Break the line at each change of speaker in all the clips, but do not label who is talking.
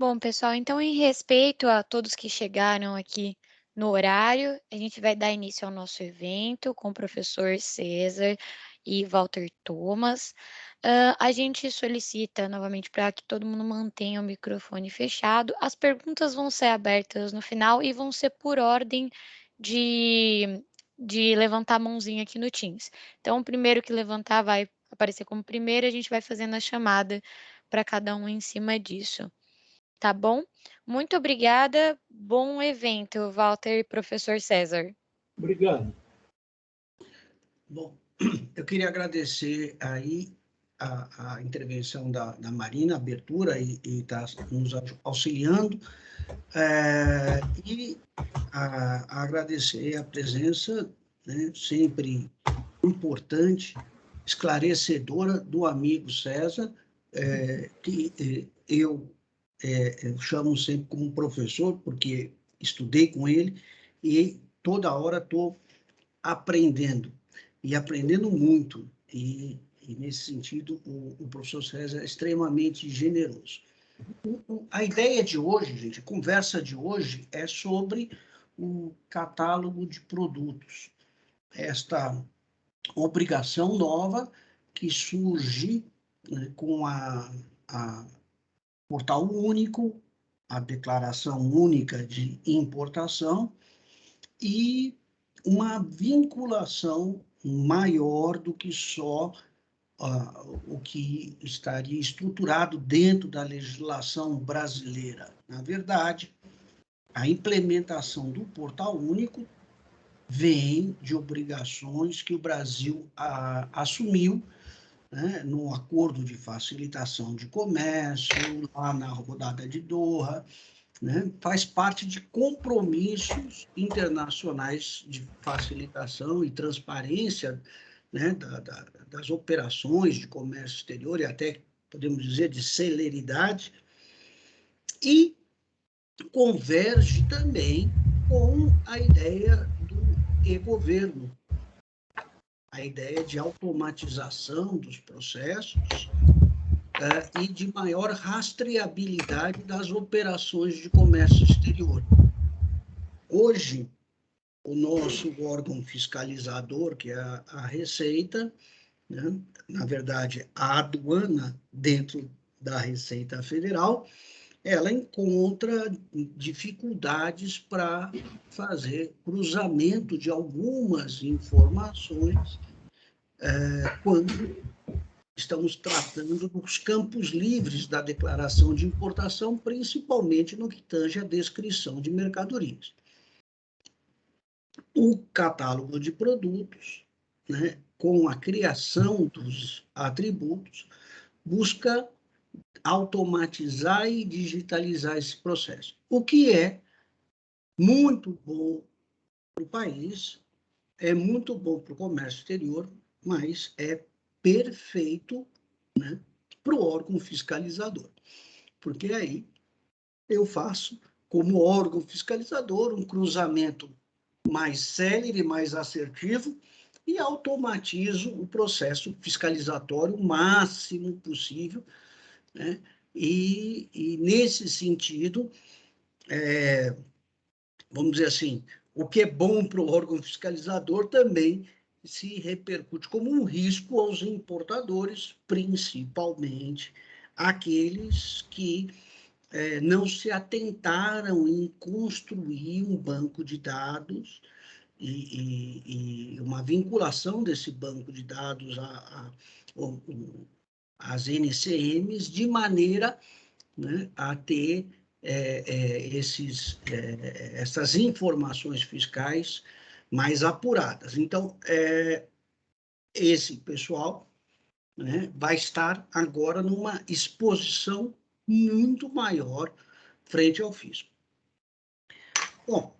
Bom, pessoal, então, em respeito a todos que chegaram aqui no horário, a gente vai dar início ao nosso evento com o professor César e Walter Thomas. A gente solicita novamente para que todo mundo mantenha o microfone fechado. As perguntas vão ser abertas no final e vão ser por ordem de, de levantar a mãozinha aqui no Teams. Então, o primeiro que levantar vai aparecer como primeiro, a gente vai fazendo a chamada para cada um em cima disso. Tá bom? Muito obrigada. Bom evento, Walter e professor César.
Obrigado.
Bom, eu queria agradecer aí a intervenção da Marina, a abertura, e está nos auxiliando, e agradecer a presença, né, sempre importante, esclarecedora do amigo César, que eu chamo sempre como professor, porque estudei com ele, e toda hora estou aprendendo, e aprendendo muito, e nesse sentido, o professor César é extremamente generoso. A ideia de hoje, gente, a conversa de hoje é sobre o catálogo de produtos, esta obrigação nova que surge, né, com a portal único, a declaração única de importação e uma vinculação maior do que só o que estaria estruturado dentro da legislação brasileira. Na verdade, a implementação do portal único vem de obrigações que o Brasil assumiu, né, no Acordo de Facilitação de Comércio, lá na rodada de Doha, né, faz parte de compromissos internacionais de facilitação e transparência, né, das operações de comércio exterior e até, podemos dizer, de celeridade, e converge também com a ideia do e-governo, a ideia de automatização dos processos e de maior rastreabilidade das operações de comércio exterior. Hoje, o nosso órgão fiscalizador, que é a Receita, né, na verdade, a aduana dentro da Receita Federal, ela encontra dificuldades para fazer cruzamento de algumas informações quando estamos tratando dos campos livres da declaração de importação, principalmente no que tange à descrição de mercadorias. O catálogo de produtos, né, com a criação dos atributos, busca automatizar e digitalizar esse processo, o que é muito bom para o país, é muito bom para o comércio exterior, mas é perfeito, né, para o órgão fiscalizador, porque aí eu faço, como órgão fiscalizador, um cruzamento mais célere, mais assertivo, e automatizo o processo fiscalizatório o máximo possível, né? E nesse sentido, vamos dizer assim, o que é bom para o órgão fiscalizador também se repercute como um risco aos importadores, principalmente aqueles que não se atentaram em construir um banco de dados e uma vinculação desse banco de dados às NCMs, de maneira, né, a ter essas informações fiscais mais apuradas. Então, esse pessoal, né, vai estar agora numa exposição muito maior frente ao fisco. Bom,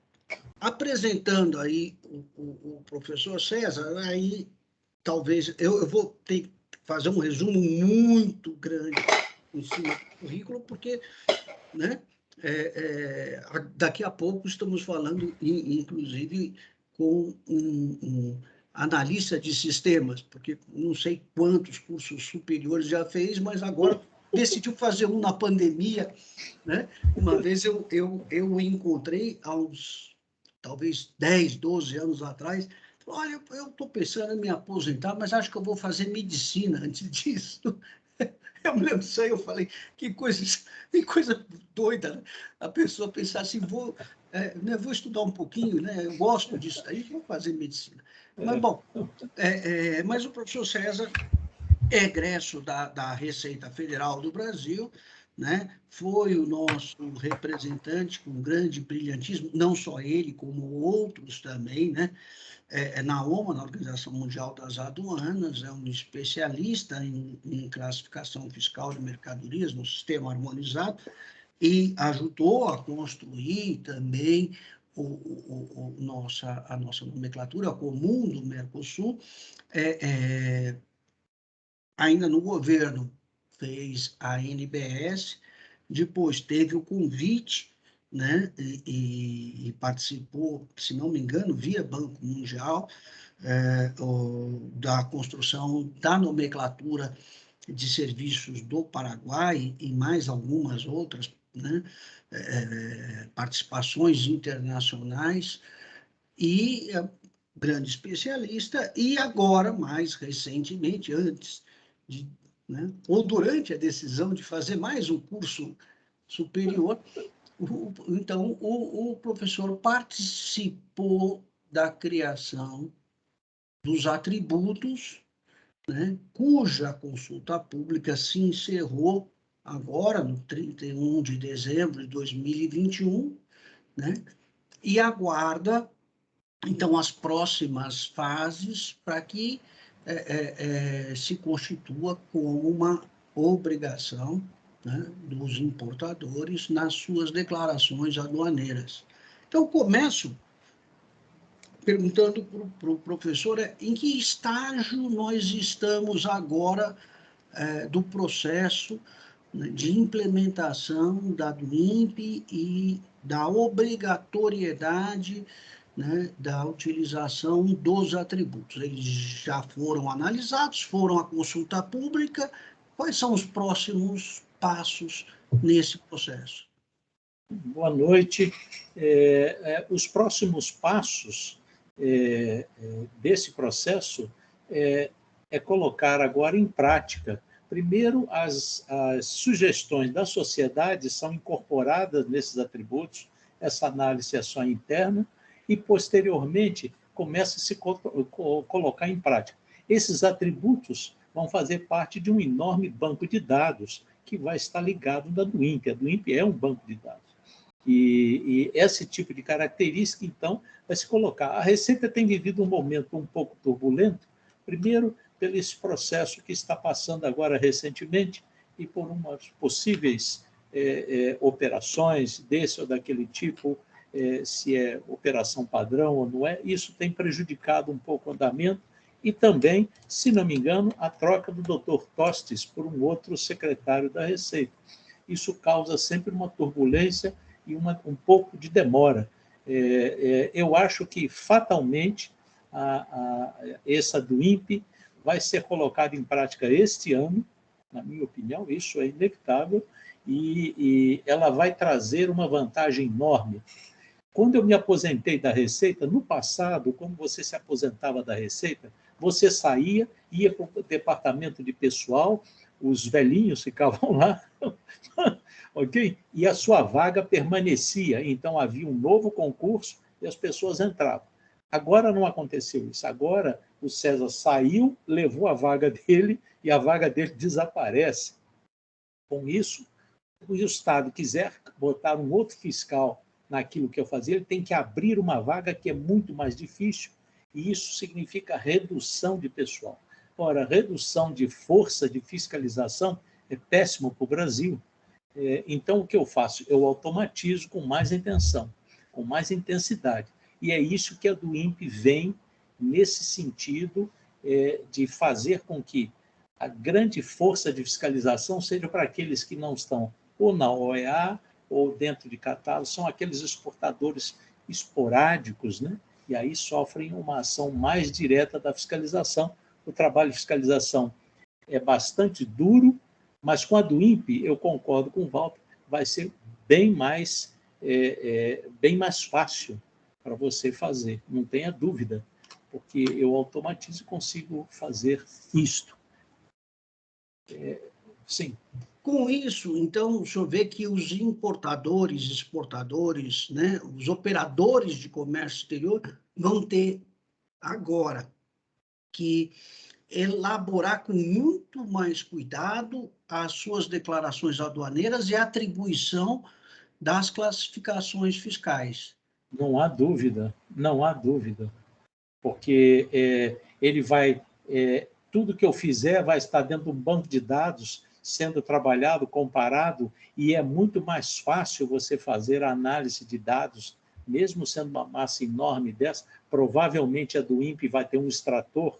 apresentando aí o professor César, aí talvez eu vou ter que fazer um resumo muito grande em cima do currículo, porque, né, daqui a pouco estamos falando, inclusive, com um analista de sistemas, porque não sei quantos cursos superiores já fez, mas agora decidiu fazer um na pandemia, né? Uma vez eu o encontrei há uns, talvez, 10, 12 anos atrás. Olha, eu estou pensando em me aposentar, mas acho que eu vou fazer medicina antes disso. Eu me lembro disso aí, eu falei, que coisa doida, né? A pessoa pensar assim, né, vou estudar um pouquinho, né? Eu gosto disso aí, vou fazer medicina. Mas, bom, mas o professor César é egresso da Receita Federal do Brasil, né? Foi o nosso representante com grande brilhantismo, não só ele, como outros também, né? Na OMA, na Organização Mundial das Aduanas, é um especialista em classificação fiscal de mercadorias no sistema harmonizado e ajudou a construir também a nossa nomenclatura comum do Mercosul. Ainda no governo fez a NBS, depois teve o convite, né, e participou, se não me engano, via Banco Mundial, da construção da nomenclatura de serviços do Paraguai e mais algumas outras, né, participações internacionais, e grande especialista, e agora, mais recentemente, antes de, né, ou durante a decisão de fazer mais um curso superior, então o professor participou da criação dos atributos, né, cuja consulta pública se encerrou agora, no 31 de dezembro de 2021, né, e aguarda então, as próximas fases para que se constitua como uma obrigação, né, dos importadores nas suas declarações aduaneiras. Então, começo perguntando para o professor em que estágio nós estamos agora do processo, né, de implementação da DUIMP e da obrigatoriedade, né, da utilização dos atributos. Eles já foram analisados, foram à consulta pública. Quais são os próximos passos nesse processo?
Boa noite. Os próximos passos desse processo é colocar agora em prática. Primeiro, as sugestões da sociedade são incorporadas nesses atributos, essa análise é só interna, e, posteriormente, começa a se colocar em prática. Esses atributos vão fazer parte de um enorme banco de dados que vai estar ligado na DUIMP. A DUIMP é um banco de dados. E esse tipo de característica, então, vai se colocar. A Receita tem vivido um momento um pouco turbulento, primeiro, pelo esse processo que está passando agora recentemente e por umas possíveis operações desse ou daquele tipo, se é operação padrão ou não é, isso tem prejudicado um pouco o andamento e também, se não me engano, a troca do Dr. Tostes por um outro secretário da Receita. Isso causa sempre uma turbulência e um pouco de demora. Eu acho que, fatalmente, essa DUIMP vai ser colocada em prática este ano, na minha opinião, isso é inevitável, e ela vai trazer uma vantagem enorme. Quando eu me aposentei da Receita, no passado, quando você se aposentava da Receita, você saía, ia para o departamento de pessoal, os velhinhos ficavam lá, ok? E a sua vaga permanecia. Então, havia um novo concurso e as pessoas entravam. Agora não aconteceu isso. Agora o César saiu, levou a vaga dele e a vaga dele desaparece. Com isso, se o Estado quiser botar um outro fiscal naquilo que eu fazia, ele tem que abrir uma vaga que é muito mais difícil, e isso significa redução de pessoal. Ora, redução de força de fiscalização é péssimo para o Brasil. Então, o que eu faço? Eu automatizo com mais intenção, com mais intensidade. E é isso que a DUIMP vem nesse sentido de fazer com que a grande força de fiscalização seja para aqueles que não estão ou na OEA ou dentro de catálogo, são aqueles exportadores esporádicos, né? E aí sofrem uma ação mais direta da fiscalização. O trabalho de fiscalização é bastante duro, Mas com a do INPE, eu concordo com o Walter, vai ser bem mais fácil para você fazer, não tenha dúvida, porque eu automatizo e consigo fazer isto. Sim.
Com isso, então, o senhor vê que os importadores, exportadores, né, os operadores de comércio exterior vão ter agora que elaborar com muito mais cuidado as suas declarações aduaneiras e a atribuição das classificações fiscais.
Não há dúvida, não há dúvida, porque ele vai, tudo que eu fizer vai estar dentro de um banco de dados, sendo trabalhado, comparado, e é muito mais fácil você fazer a análise de dados, mesmo sendo uma massa enorme dessa, provavelmente a do INPE vai ter um extrator.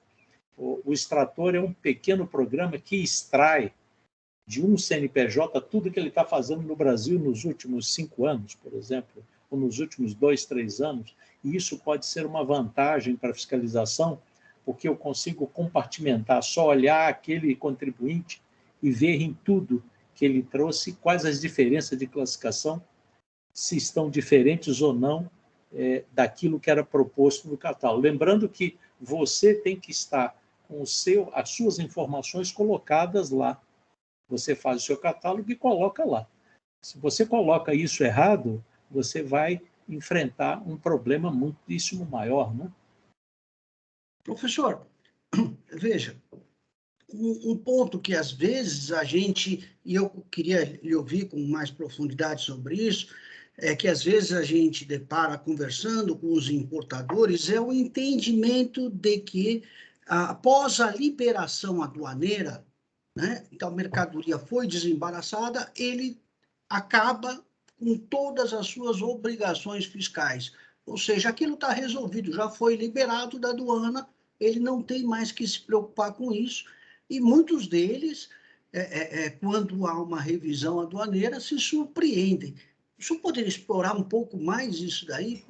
O extrator é um pequeno programa que extrai de um CNPJ tudo que ele está fazendo no Brasil nos últimos 5 anos, por exemplo, ou nos últimos 2, 3 anos, e isso pode ser uma vantagem para a fiscalização, porque eu consigo compartimentar, só olhar aquele contribuinte e ver em tudo que ele trouxe quais as diferenças de classificação, se estão diferentes ou não daquilo que era proposto no catálogo. Lembrando que você tem que estar com as suas informações colocadas lá. Você faz o seu catálogo e coloca lá. Se você coloca isso errado, você vai enfrentar um problema muitíssimo maior, né?
Professor, veja, um ponto que às vezes a gente, e eu queria lhe ouvir com mais profundidade sobre isso, é que às vezes a gente depara conversando com os importadores, é o entendimento de que após a liberação aduaneira, né, então a mercadoria foi desembaraçada, ele acaba com todas as suas obrigações fiscais. Ou seja, aquilo está resolvido, já foi liberado da aduana, ele não tem mais que se preocupar com isso, e muitos deles, quando há uma revisão aduaneira, se surpreendem. O senhor poderia explorar um pouco mais isso daí?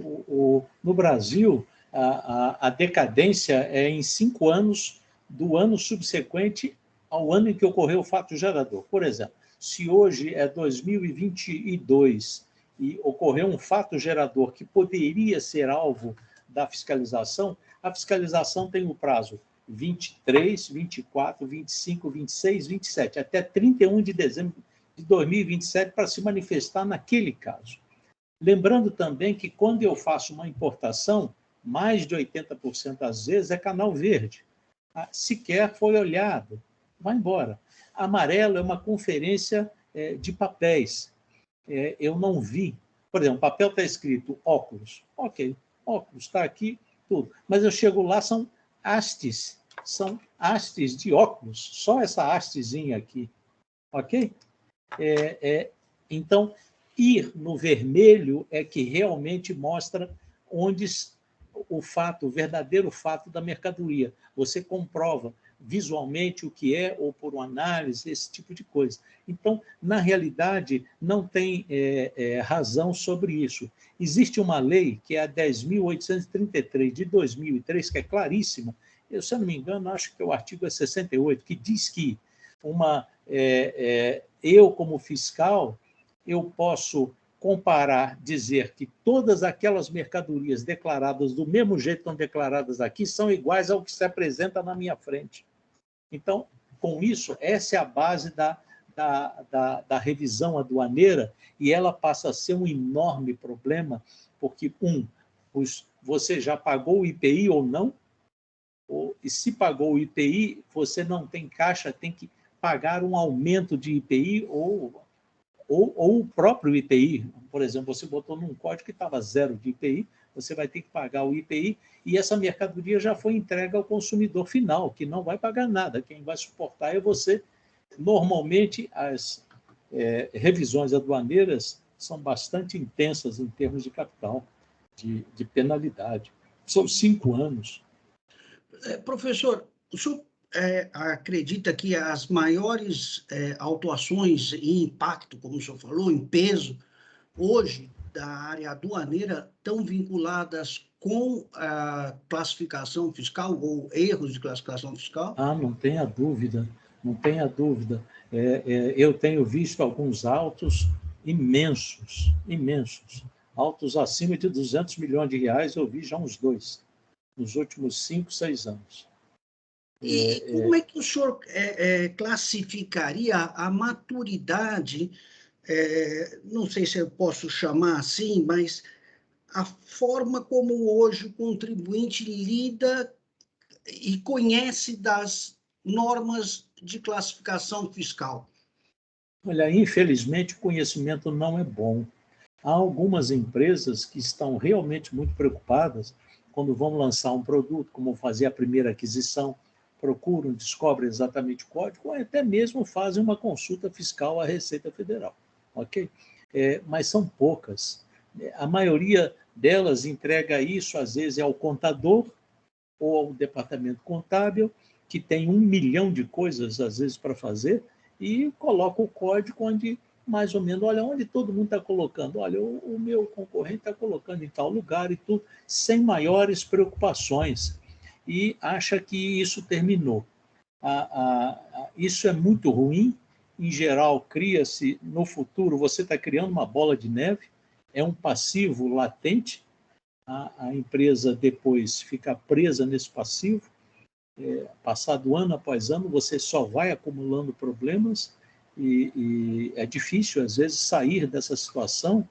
No Brasil, a decadência é em 5 anos do ano subsequente ao ano em que ocorreu o fato gerador. Por exemplo, se hoje é 2022 e ocorreu um fato gerador que poderia ser alvo da fiscalização, a fiscalização tem o prazo 23, 24, 25, 26, 27, até 31 de dezembro de 2027 para se manifestar naquele caso. Lembrando também que quando eu faço uma importação, mais de 80% das vezes é canal verde. Sequer foi olhado, vai embora. Amarelo é uma conferência de papéis. Eu não vi. Por exemplo, o papel está escrito óculos. Ok, óculos, está aqui, tudo. Mas eu chego lá, são hastes de óculos, só essa hastezinha aqui. Ok? Então, ir no vermelho é que realmente mostra onde o verdadeiro fato da mercadoria. Você comprova visualmente o que é, ou por uma análise, esse tipo de coisa. Então, na realidade, não tem razão sobre isso. Existe uma lei, que é a 10.833, de 2003, que é claríssima, se eu não me engano, acho que o artigo é 68, que diz que eu, como fiscal, eu posso comparar, dizer que todas aquelas mercadorias declaradas do mesmo jeito que estão declaradas aqui são iguais ao que se apresenta na minha frente. Então, com isso, essa é a base da revisão aduaneira, e ela passa a ser um enorme problema, porque, você já pagou o IPI ou não? E se pagou o IPI, você não tem caixa, tem que pagar um aumento de IPI ou o próprio IPI. Por exemplo, você botou num código que estava 0 de IPI, você vai ter que pagar o IPI, e essa mercadoria já foi entregue ao consumidor final, que não vai pagar nada. Quem vai suportar é você. Normalmente, as revisões aduaneiras são bastante intensas em termos de capital, de penalidade. São 5 anos.
Professor, o senhor acredita que as maiores autuações em impacto, como o senhor falou, em peso, hoje, da área aduaneira, estão vinculadas com a classificação fiscal ou erros de classificação fiscal?
Não tenha dúvida. não tenha dúvida. Eu tenho visto alguns autos imensos, imensos, autos acima de 200 milhões de reais, eu vi já uns 2, nos últimos 5, 6 anos.
E como é que o senhor classificaria a maturidade, não sei se eu posso chamar assim, mas a forma como hoje o contribuinte lida e conhece das normas de classificação fiscal?
Olha, infelizmente o conhecimento não é bom. Há algumas empresas que estão realmente muito preocupadas quando vão lançar um produto, como fazer a primeira aquisição, procuram, descobrem exatamente o código, ou até mesmo fazem uma consulta fiscal à Receita Federal. Ok? Mas são poucas. A maioria delas entrega isso, às vezes, ao contador ou ao departamento contábil, que tem 1 milhão de coisas, às vezes, para fazer, e coloca o código onde, mais ou menos, olha, onde todo mundo está colocando, olha, o meu concorrente está colocando em tal lugar e tudo, sem maiores preocupações, e acha que isso terminou. Isso é muito ruim, em geral, cria-se, no futuro, você está criando uma bola de neve, é um passivo latente, a empresa depois fica presa nesse passivo, passado ano após ano, você só vai acumulando problemas e é difícil, às vezes, sair dessa situação,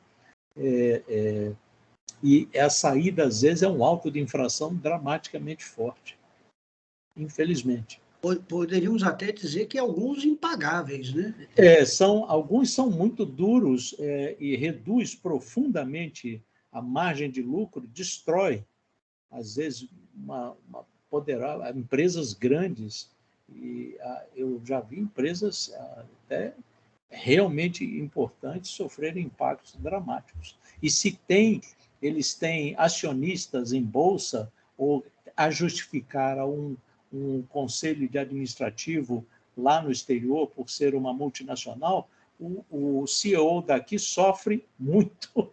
e a saída, às vezes, é um auto de infração dramaticamente forte, infelizmente.
Poderíamos até dizer que alguns impagáveis, né?
Alguns são muito duros e reduz profundamente a margem de lucro, destrói, às vezes, empresas grandes. E eu já vi empresas até realmente importantes sofrerem impactos dramáticos. E se eles têm acionistas em bolsa ou a justificar a um conselho de administrativo lá no exterior por ser uma multinacional, o CEO daqui sofre muito,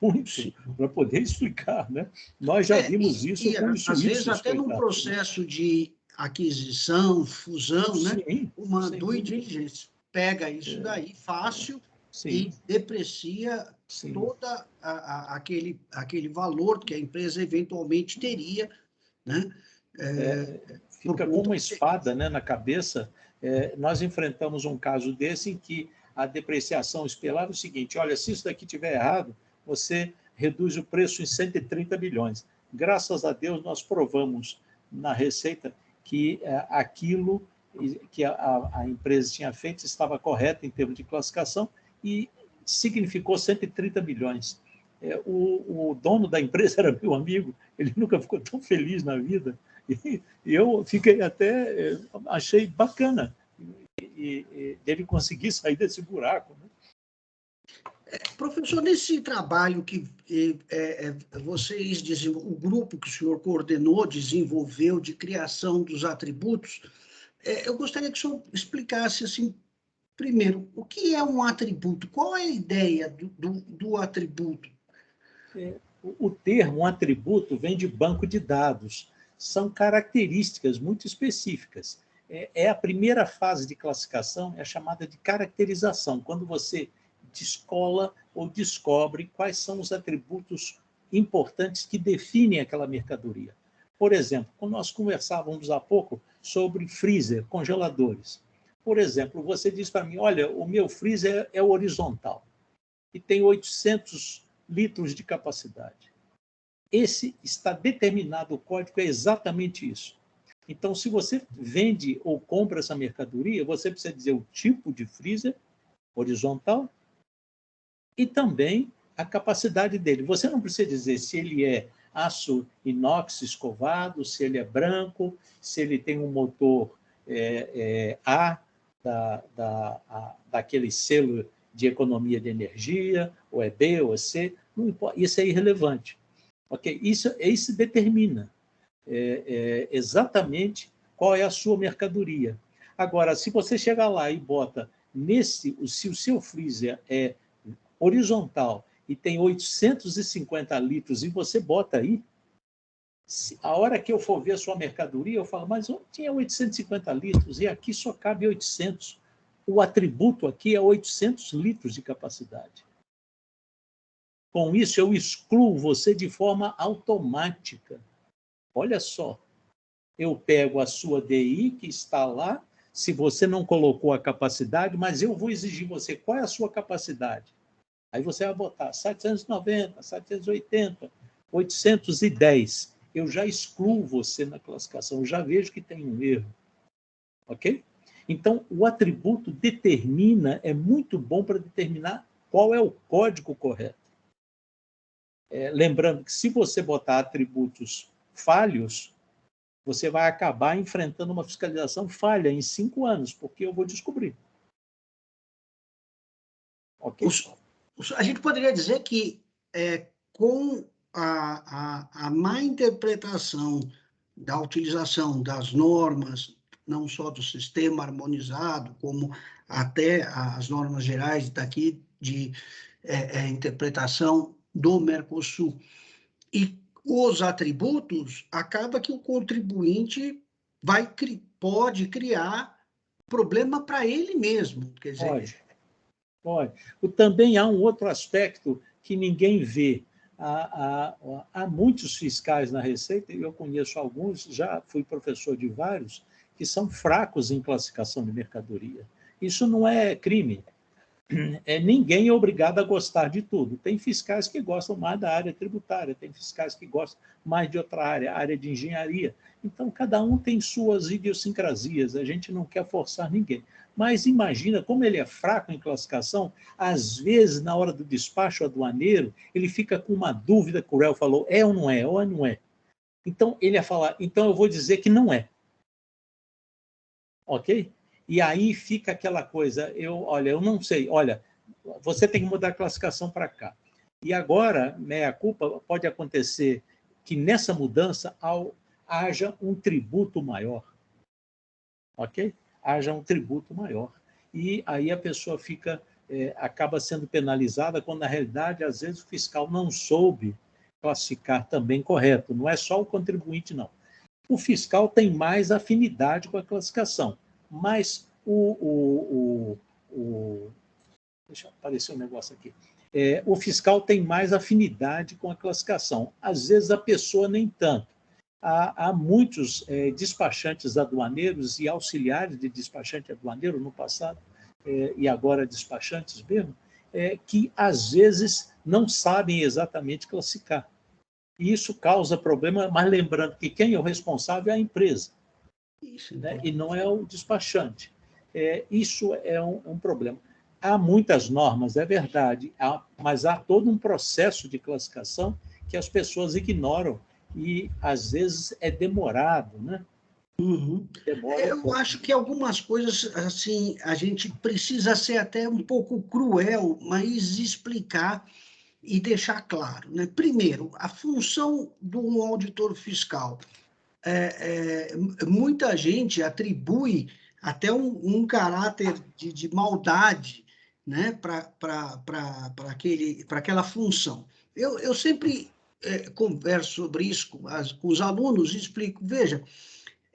muito, para poder explicar, né? Nós já vimos isso com os
às vezes,
suíços,
até num processo de aquisição, fusão, né?
Sim,
Uma due diligence pega isso daí fácil e deprecia todo aquele valor que a empresa eventualmente teria, né?
Fica com uma espada, né, na cabeça. Nós enfrentamos um caso desse em que a depreciação esperava o seguinte: olha, se isso daqui estiver errado, você reduz o preço em 130 bilhões. Graças a Deus, nós provamos na Receita que aquilo que a empresa tinha feito estava correto em termos de classificação e significou 130 bilhões. O dono da empresa era meu amigo, ele nunca ficou tão feliz na vida, e eu fiquei até, achei bacana dele conseguir sair desse buraco, né?
Professor, nesse trabalho que o grupo que o senhor coordenou, desenvolveu de criação dos atributos, eu gostaria que o senhor explicasse, assim, primeiro, o que é um atributo? Qual é a ideia do atributo?
O termo atributo vem de banco de dados. São características muito específicas. A primeira fase de classificação é a chamada de caracterização, quando você descola ou descobre quais são os atributos importantes que definem aquela mercadoria. Por exemplo, quando nós conversávamos há pouco sobre freezer, congeladores. Por exemplo, você diz para mim, olha, o meu freezer é horizontal e tem 800 litros de capacidade. Esse está determinado, o código é exatamente isso. Então, se você vende ou compra essa mercadoria, você precisa dizer o tipo de freezer horizontal e também a capacidade dele. Você não precisa dizer se ele é aço inox escovado, se ele é branco, se ele tem um motor A, daquele selo de economia de energia, ou é B ou é C, não importa, isso é irrelevante. Okay? Isso determina exatamente qual é a sua mercadoria. Agora, se você chegar lá e bota se o seu freezer é horizontal e tem 850 litros e você bota aí, A hora que eu for ver a sua mercadoria, eu falo, mas ontem tinha 850 litros e aqui só cabe 800. O atributo aqui é 800 litros de capacidade. Com isso, eu excluo você de forma automática. Olha só, eu pego a sua DI que está lá, se você não colocou a capacidade, mas eu vou exigir você, qual é a sua capacidade? Aí você vai botar 790, 780, 810. Eu já excluo você na classificação, eu já vejo que tem um erro. Ok? Então, o atributo determina, é muito bom para determinar qual é o código correto. Lembrando que se você botar atributos falhos, você vai acabar enfrentando uma fiscalização falha em 5 anos, porque eu vou descobrir. Ok?
A gente poderia dizer que com a má interpretação da utilização das normas, não só do sistema harmonizado, como até as normas gerais daqui de interpretação do Mercosul, e os atributos, acaba que o contribuinte pode criar problema para ele mesmo. Quer dizer,
Pode. Também há um outro aspecto que ninguém vê. Há muitos fiscais na Receita, eu conheço alguns, já fui professor de vários, que são fracos em classificação de mercadoria. Isso não é crime. Ninguém é obrigado a gostar de tudo. Tem fiscais que gostam mais da área tributária, tem fiscais que gostam mais de outra área, área de engenharia. Então, cada um tem suas idiosincrasias, a gente não quer forçar ninguém. Mas imagina como ele é fraco em classificação, às vezes, na hora do despacho aduaneiro, ele fica com uma dúvida que o réu falou, é ou não é, ou não é. Então, ele ia falar, então eu vou dizer que não é. Ok? E aí fica aquela coisa, eu não sei, olha, você tem que mudar a classificação para cá. E agora, meia-culpa, pode acontecer que nessa mudança haja um tributo maior. Ok? Haja um tributo maior. E aí a pessoa acaba sendo penalizada, quando na realidade, às vezes, o fiscal não soube classificar também correto. Não é só o contribuinte, não. O fiscal tem mais afinidade com a classificação, mas deixa aparecer um negócio aqui. O fiscal tem mais afinidade com a classificação. Às vezes a pessoa nem tanto. Há muitos despachantes aduaneiros e auxiliares de despachante aduaneiro no passado, e agora despachantes mesmo, que às vezes não sabem exatamente classificar. E isso causa problema, mas lembrando que quem é o responsável é a empresa, né? E não é o despachante. Isso é um problema. Há muitas normas, é verdade, mas há todo um processo de classificação que as pessoas ignoram e, às vezes, é demorado, né?
Uhum. Eu acho que algumas coisas, assim, a gente precisa ser até um pouco cruel, mas explicar e deixar claro, né? Primeiro, a função de um auditor fiscal. Muita gente atribui até um caráter de maldade, né, para aquela função. Eu sempre converso sobre isso com os alunos e explico, veja,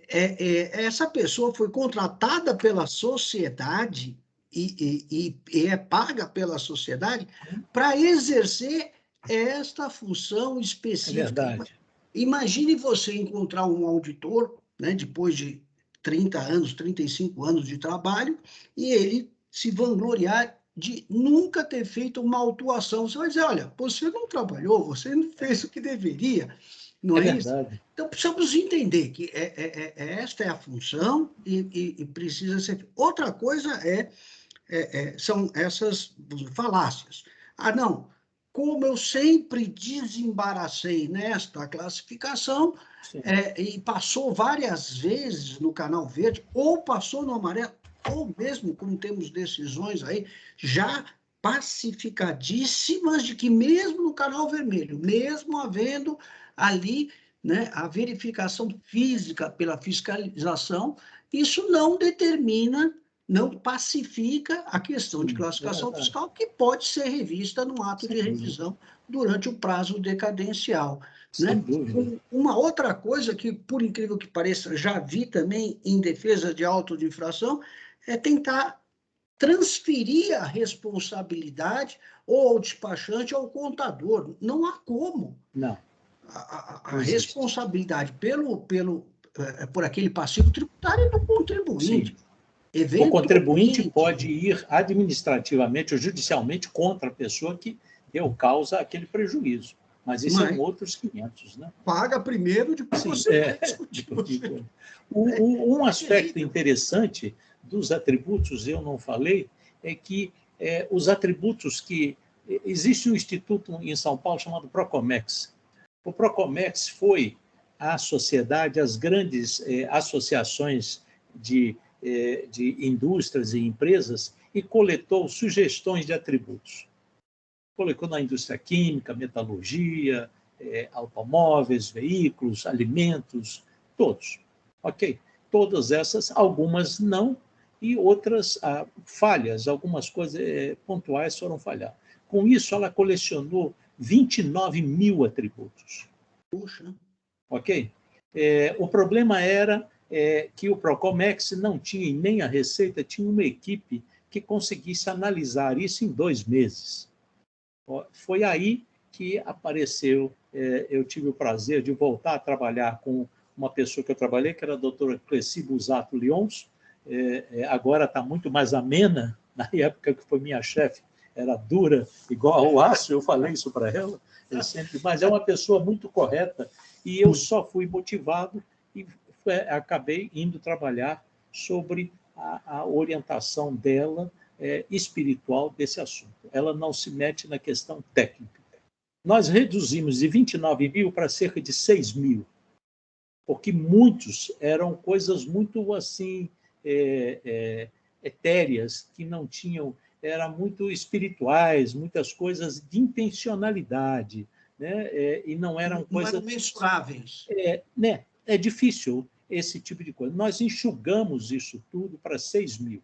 essa pessoa foi contratada pela sociedade e é paga pela sociedade para exercer esta função específica.
É verdade.
Imagine você encontrar um auditor, né, depois de 30 anos, 35 anos de trabalho, e ele se vangloriar de nunca ter feito uma autuação. Você vai dizer, olha, você não trabalhou, você não fez o que deveria, não é isso?
Verdade.
Então, precisamos entender que esta é a função e precisa ser... Outra coisa são essas falácias. Ah, não, como eu sempre desembaracei nesta classificação, e passou várias vezes no canal verde, ou passou no amarelo, ou mesmo, como temos decisões aí, já pacificadíssimas de que mesmo no canal vermelho, mesmo havendo ali, né, a verificação física pela fiscalização, isso não determina, não pacifica a questão de classificação fiscal, que pode ser revista no ato de revisão durante o prazo decadencial.
Sem
né?
dúvida.
Uma outra coisa que, por incrível que pareça, já vi também em defesa de auto de infração, é tentar transferir a responsabilidade ou ao despachante ou ao contador. Não há como.
Não,
A
não existe.
responsabilidade por aquele passivo tributário é do
Sim.
contribuinte.
O contribuinte
Eventualmente,
pode ir administrativamente ou judicialmente contra a pessoa que deu causa àquele prejuízo. Mas isso é
mas
um outros 500, né?
paga primeiro, depois
Sim,
você vai discutir.
um
É
aspecto
terrível.
interessante dos atributos, eu não falei, é que os atributos que... Existe um instituto em São Paulo chamado Procomex. O Procomex foi à sociedade, às grandes associações de indústrias e empresas e coletou sugestões de atributos. Colocou na indústria química, metalurgia, automóveis, veículos, alimentos, todos. Ok? Todas essas, algumas não, e outras falhas, algumas coisas pontuais foram falhar. Com isso, ela colecionou 29 mil atributos.
Puxa.
Ok? O problema era que o Procomex não tinha, e nem a Receita, tinha uma equipe que conseguisse analisar isso em 2 meses. Foi aí que apareceu, eu tive o prazer de voltar a trabalhar com uma pessoa que eu trabalhei, que era a doutora Cleci Busato Lyons, agora está muito mais amena, na época que foi minha chefe, era dura, igual ao aço, eu falei isso para ela, mas é uma pessoa muito correta, e eu só fui motivado e acabei indo trabalhar sobre a orientação dela espiritual desse assunto. Ela não se mete na questão técnica. Nós reduzimos de 29 mil para cerca de 6 mil, porque muitos eram coisas muito assim etéreas, que não tinham, eram muito espirituais, muitas coisas de intencionalidade, né? E não eram coisas...
Não eram mensuráveis.
Né? É difícil esse tipo de coisa. Nós enxugamos isso tudo para 6 mil.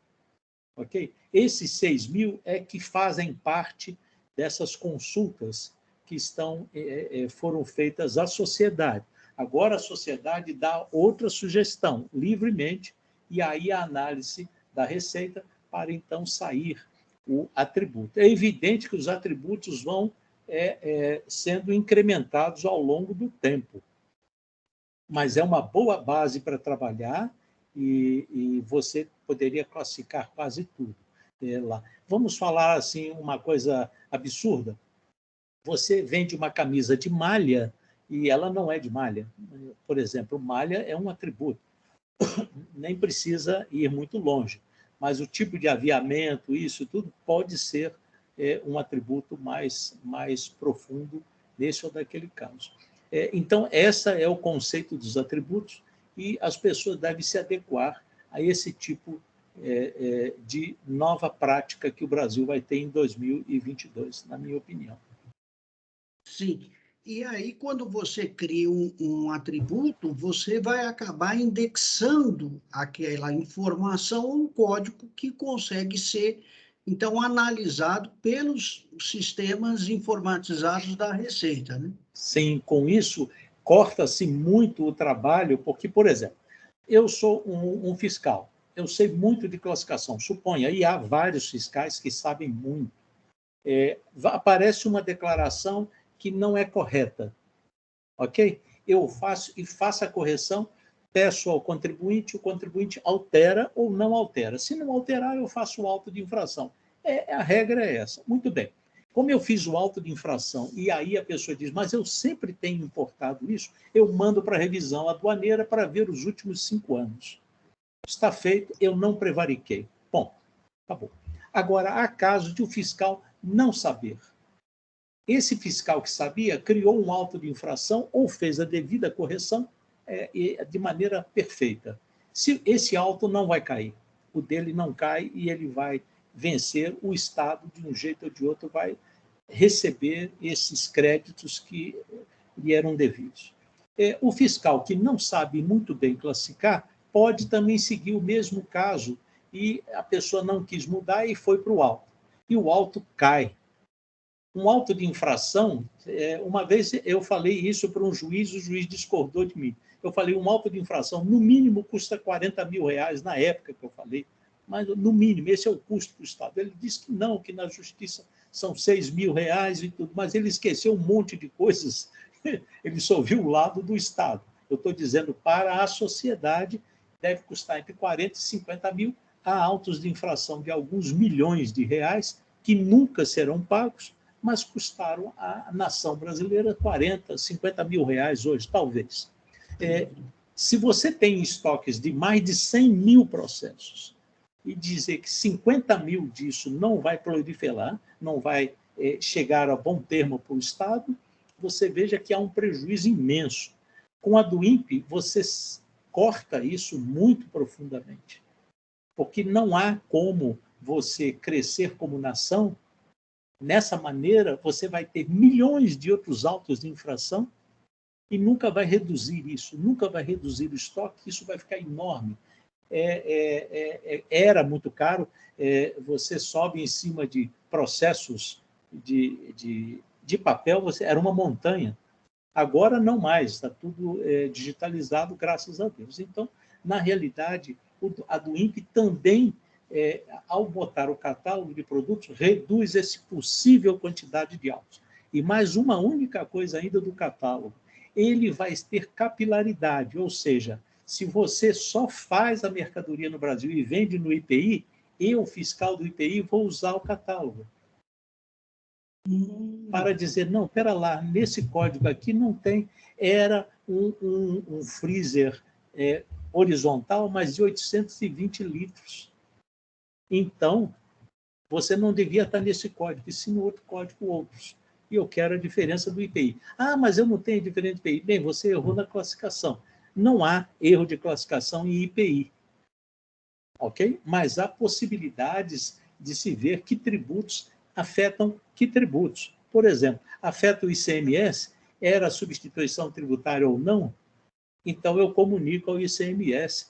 Okay? Esses 6 mil é que fazem parte dessas consultas que foram feitas à sociedade. Agora a sociedade dá outra sugestão, livremente, e aí a análise da Receita para então sair o atributo. É evidente que os atributos vão sendo incrementados ao longo do tempo, mas é uma boa base para trabalhar e você poderia classificar quase tudo lá. Vamos falar assim uma coisa absurda. Você vende uma camisa de malha e ela não é de malha. Por exemplo, malha é um atributo. Nem precisa ir muito longe, mas o tipo de aviamento, isso tudo pode ser um atributo mais profundo nesse ou daquele caso. Então, esse é o conceito dos atributos e as pessoas devem se adequar a esse tipo de nova prática que o Brasil vai ter em 2022, na minha opinião.
Sim. E aí, quando você cria um atributo, você vai acabar indexando aquela informação a um código que consegue ser, então, analisado pelos sistemas informatizados da Receita, né?
Sim, com isso, corta-se muito o trabalho, porque, por exemplo, eu sou um fiscal, eu sei muito de classificação, suponha, e há vários fiscais que sabem muito. Aparece uma declaração que não é correta, ok? Eu faço a correção, peço ao contribuinte, o contribuinte altera ou não altera. Se não alterar, eu faço o auto de infração. A regra é essa. Muito bem. Como eu fiz o auto de infração e aí a pessoa diz, mas eu sempre tenho importado isso, eu mando para a revisão aduaneira para ver os últimos 5 anos. Está feito, eu não prevariquei. Bom, acabou. Agora, há casos de o fiscal não saber. Esse fiscal que sabia criou um auto de infração ou fez a devida correção de maneira perfeita. Esse auto não vai cair, o dele não cai e ele vai vencer, o Estado, de um jeito ou de outro, vai receber esses créditos que lhe eram devidos. O fiscal que não sabe muito bem classificar pode também seguir o mesmo caso e a pessoa não quis mudar e foi para o auto. E o auto cai. Um auto de infração, uma vez eu falei isso para um juiz, o juiz discordou de mim. Eu falei, um auto de infração, no mínimo, custa R$40 mil, na época que eu falei, mas no mínimo, esse é o custo do Estado. Ele disse que não, que na justiça são R$6 mil e tudo, mas ele esqueceu um monte de coisas, ele só viu o lado do Estado. Eu estou dizendo, para a sociedade, deve custar entre 40 e 50 mil, há autos de infração de alguns milhões de reais, que nunca serão pagos, mas custaram à nação brasileira 40, 50 mil reais hoje, talvez. Se você tem estoques de mais de 100 mil processos e dizer que 50 mil disso não vai proliferar, não vai chegar a bom termo para o Estado, você veja que há um prejuízo imenso. Com a do INPE, você corta isso muito profundamente, porque não há como você crescer como nação. Nessa maneira, você vai ter milhões de outros autos de infração e nunca vai reduzir isso, nunca vai reduzir o estoque, isso vai ficar enorme. Era muito caro, você sobe em cima de processos de papel, era uma montanha. Agora não mais, está tudo digitalizado, graças a Deus. Então, na realidade, a do INPE também, ao botar o catálogo de produtos, reduz essa possível quantidade de autos. E mais uma única coisa ainda do catálogo, ele vai ter capilaridade, ou seja, se você só faz a mercadoria no Brasil e vende no IPI, eu, fiscal do IPI, vou usar o catálogo. Para dizer, não, espera lá, nesse código aqui não tem, era um freezer horizontal, mas de 820 litros. Então, você não devia estar nesse código, e sim no outro código, outros. E eu quero a diferença do IPI. Ah, mas eu não tenho diferente do IPI. Bem, você errou na classificação. Não há erro de classificação em IPI. Ok? Mas há possibilidades de se ver que tributos afetam que tributos. Por exemplo, afeta o ICMS, era substituição tributária ou não? Então, eu comunico ao ICMS,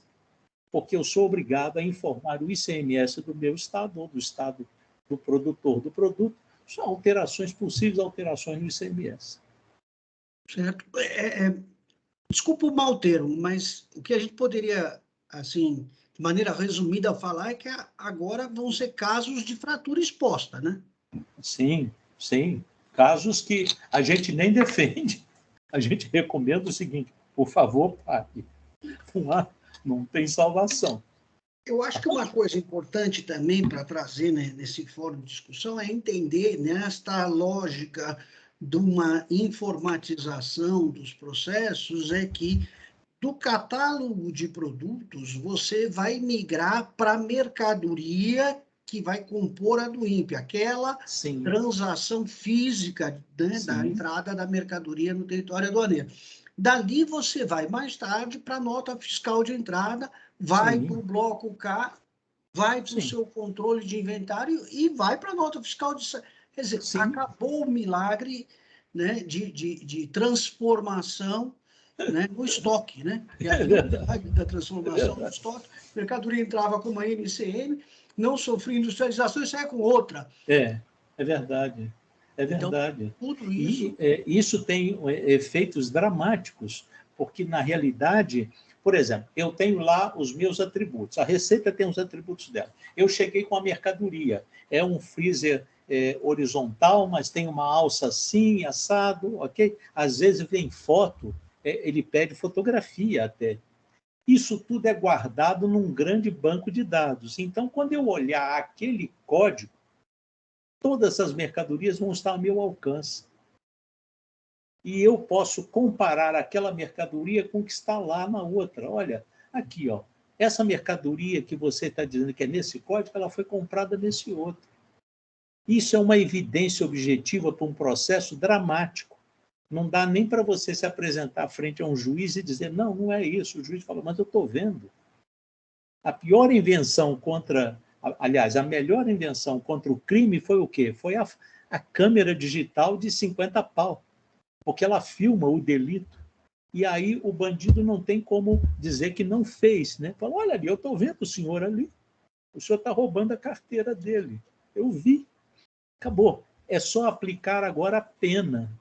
porque eu sou obrigado a informar o ICMS do meu estado, ou do estado do produtor do produto, só alterações possíveis, alterações no ICMS.
Certo. Desculpa o mau termo, mas o que a gente poderia, assim, de maneira resumida, falar é que agora vão ser casos de fratura exposta, né?
Sim, sim. Casos que a gente nem defende. A gente recomenda o seguinte, por favor, pague. Não tem salvação.
Eu acho que uma coisa importante também para trazer, né, nesse fórum de discussão é entender nesta lógica de uma informatização dos processos, é que do catálogo de produtos você vai migrar para a mercadoria que vai compor a do INPE, aquela
Sim.
transação física, né, da entrada da mercadoria no território aduaneiro. Dali você vai mais tarde para a nota fiscal de entrada, vai para o bloco K, vai para o seu controle de inventário e vai para a nota fiscal de... Quer dizer, acabou o milagre, né, de transformação, né, no estoque, né? E aí da transformação do estoque, a mercadoria entrava com uma NCM, não sofria industrialização e saia com outra.
É verdade. É verdade.
Então, tudo isso...
E isso tem efeitos dramáticos, porque, na realidade, por exemplo, eu tenho lá os meus atributos, a Receita tem os atributos dela. Eu cheguei com a mercadoria, é um freezer horizontal, mas tem uma alça assim, assado, ok? Às vezes vem foto, ele pede fotografia até. Isso tudo é guardado num grande banco de dados. Então, quando eu olhar aquele código, todas essas mercadorias vão estar ao meu alcance. E eu posso comparar aquela mercadoria com o que está lá na outra. Olha, aqui, ó, essa mercadoria que você está dizendo que é nesse código, ela foi comprada nesse outro. Isso é uma evidência objetiva para um processo dramático. Não dá nem para você se apresentar frente a um juiz e dizer, não, não é isso. O juiz fala, mas eu estou vendo. A pior invenção contra... Aliás, a melhor invenção contra o crime foi o quê? Foi a câmera digital de 50 pau, porque ela filma o delito. E aí o bandido não tem como dizer que não fez, né? Fala, olha ali, eu estou vendo o senhor ali. O senhor está roubando a carteira dele. Eu vi. Acabou. é só aplicar agora a pena.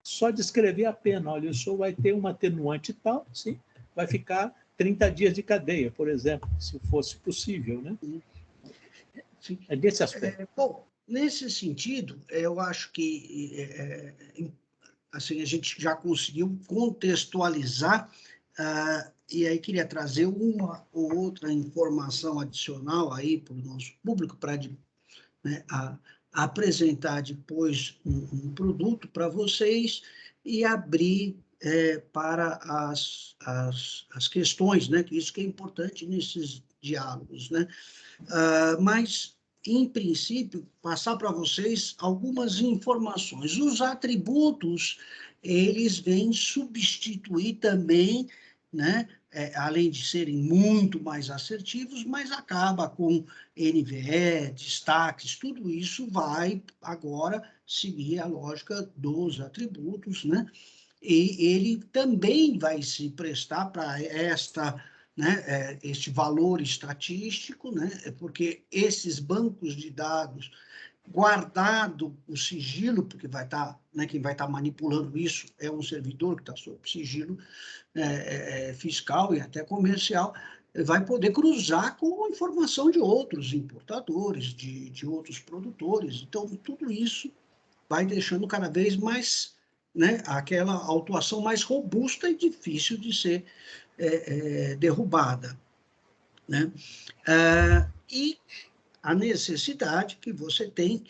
Só descrever a pena. Olha, o senhor vai ter uma atenuante tal, sim, vai ficar 30 dias de cadeia, por exemplo, se fosse possível, né?
Sim.
É desse aspecto.
Bom, nesse sentido, eu acho que assim, a gente já conseguiu contextualizar, e aí queria trazer uma ou outra informação adicional aí para o nosso público, para, né, apresentar depois um produto para vocês e abrir para as questões, né, que isso que é importante nesses diálogos, né? Mas, em princípio, passar para vocês algumas informações. Os atributos, eles vêm substituir também, né, além de serem muito mais assertivos, mas acaba com NVE, destaques, tudo isso vai agora seguir a lógica dos atributos, né? E ele também vai se prestar para este valor estatístico, né? Porque esses bancos de dados, guardado o sigilo, porque vai estar, né, quem vai estar manipulando isso é um servidor que está sob sigilo fiscal e até comercial, vai poder cruzar com a informação de outros importadores, de outros produtores. Então, tudo isso vai deixando cada vez mais, né, aquela autuação mais robusta e difícil de ser derrubada, né? E a necessidade que você tem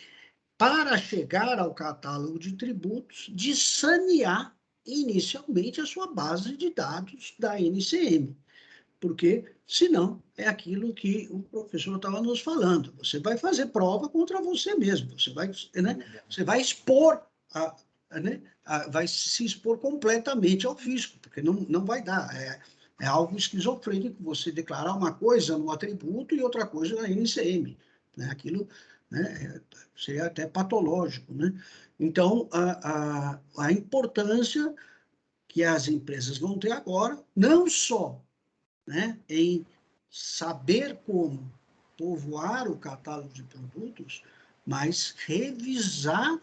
para chegar ao catálogo de tributos de sanear inicialmente a sua base de dados da NCM, porque senão é aquilo que o professor estava nos falando, você vai fazer prova contra você mesmo, você vai expor, vai se expor completamente ao fisco, porque não vai dar, é algo esquizofrênico você declarar uma coisa no atributo e outra coisa na NCM, né? Aquilo, né, seria até patológico, né? Então, a importância que as empresas vão ter agora, não só, né, em saber como povoar o catálogo de produtos, mas revisar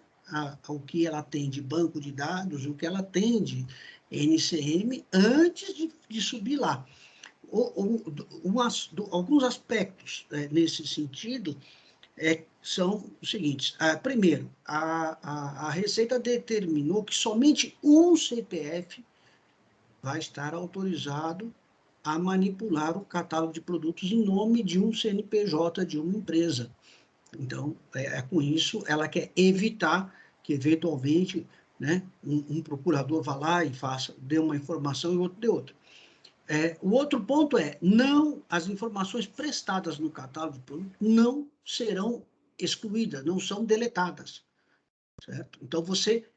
o que ela tem de banco de dados, o que ela tem de NCM, antes de subir lá. Alguns aspectos nesse sentido são os seguintes. Primeiro, a Receita determinou que somente um CPF vai estar autorizado a manipular o catálogo de produtos em nome de um CNPJ de uma empresa. Então, com isso, ela quer evitar que, eventualmente, né, um procurador vá lá e dê uma informação e outro dê outra. O outro ponto as informações prestadas no catálogo de produtos não serão excluídas, não são deletadas, certo? Então, você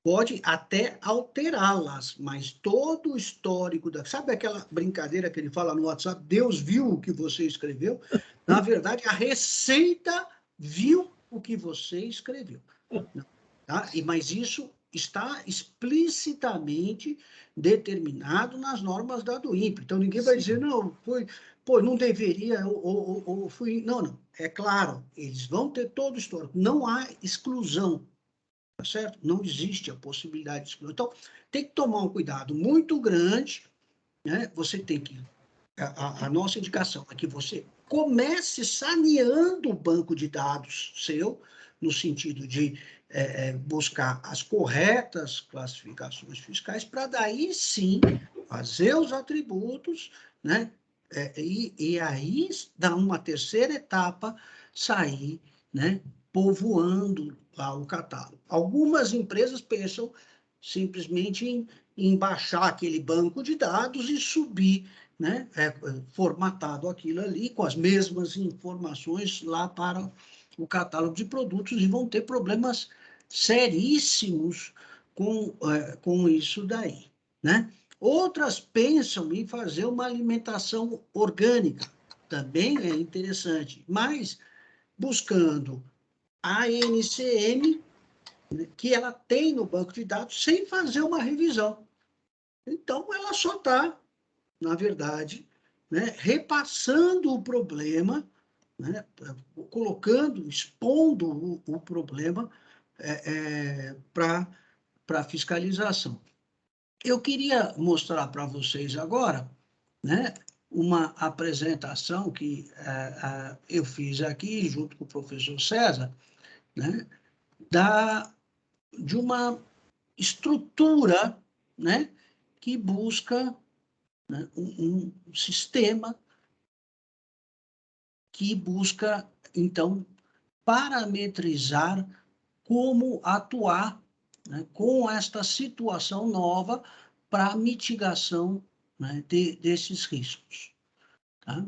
pode até alterá-las, mas todo o histórico sabe aquela brincadeira que ele fala no WhatsApp, Deus viu o que você escreveu? Na verdade, a Receita viu o que você escreveu. Tá? Mas isso está explicitamente determinado nas normas da do INPE. Então, ninguém vai dizer, não, não deveria, ou fui... Não. É claro, eles vão ter todo o histórico. Não há exclusão. Tá certo? Não existe a possibilidade de exclusão. Então, tem que tomar um cuidado muito grande, né? Você tem que... A nossa indicação é que você comece saneando o banco de dados seu, no sentido de buscar as corretas classificações fiscais, para daí sim fazer os atributos, né? E aí, dar uma terceira etapa, sair, né, povoando lá o catálogo. Algumas empresas pensam simplesmente em baixar aquele banco de dados e subir, né, formatado aquilo ali, com as mesmas informações lá para o catálogo de produtos, e vão ter problemas seríssimos com isso daí, né? Outras pensam em fazer uma alimentação orgânica, também é interessante, mas buscando a NCM, que ela tem no banco de dados, sem fazer uma revisão. Então, ela só está, na verdade, né, repassando o problema, né, colocando, expondo o problema para a fiscalização. Eu queria mostrar para vocês agora, né, uma apresentação que eu fiz aqui, junto com o professor César, né, de uma estrutura, né, que busca, né, um sistema que busca, então, parametrizar como atuar, né, com esta situação nova para a mitigação, né, desses riscos. Tá?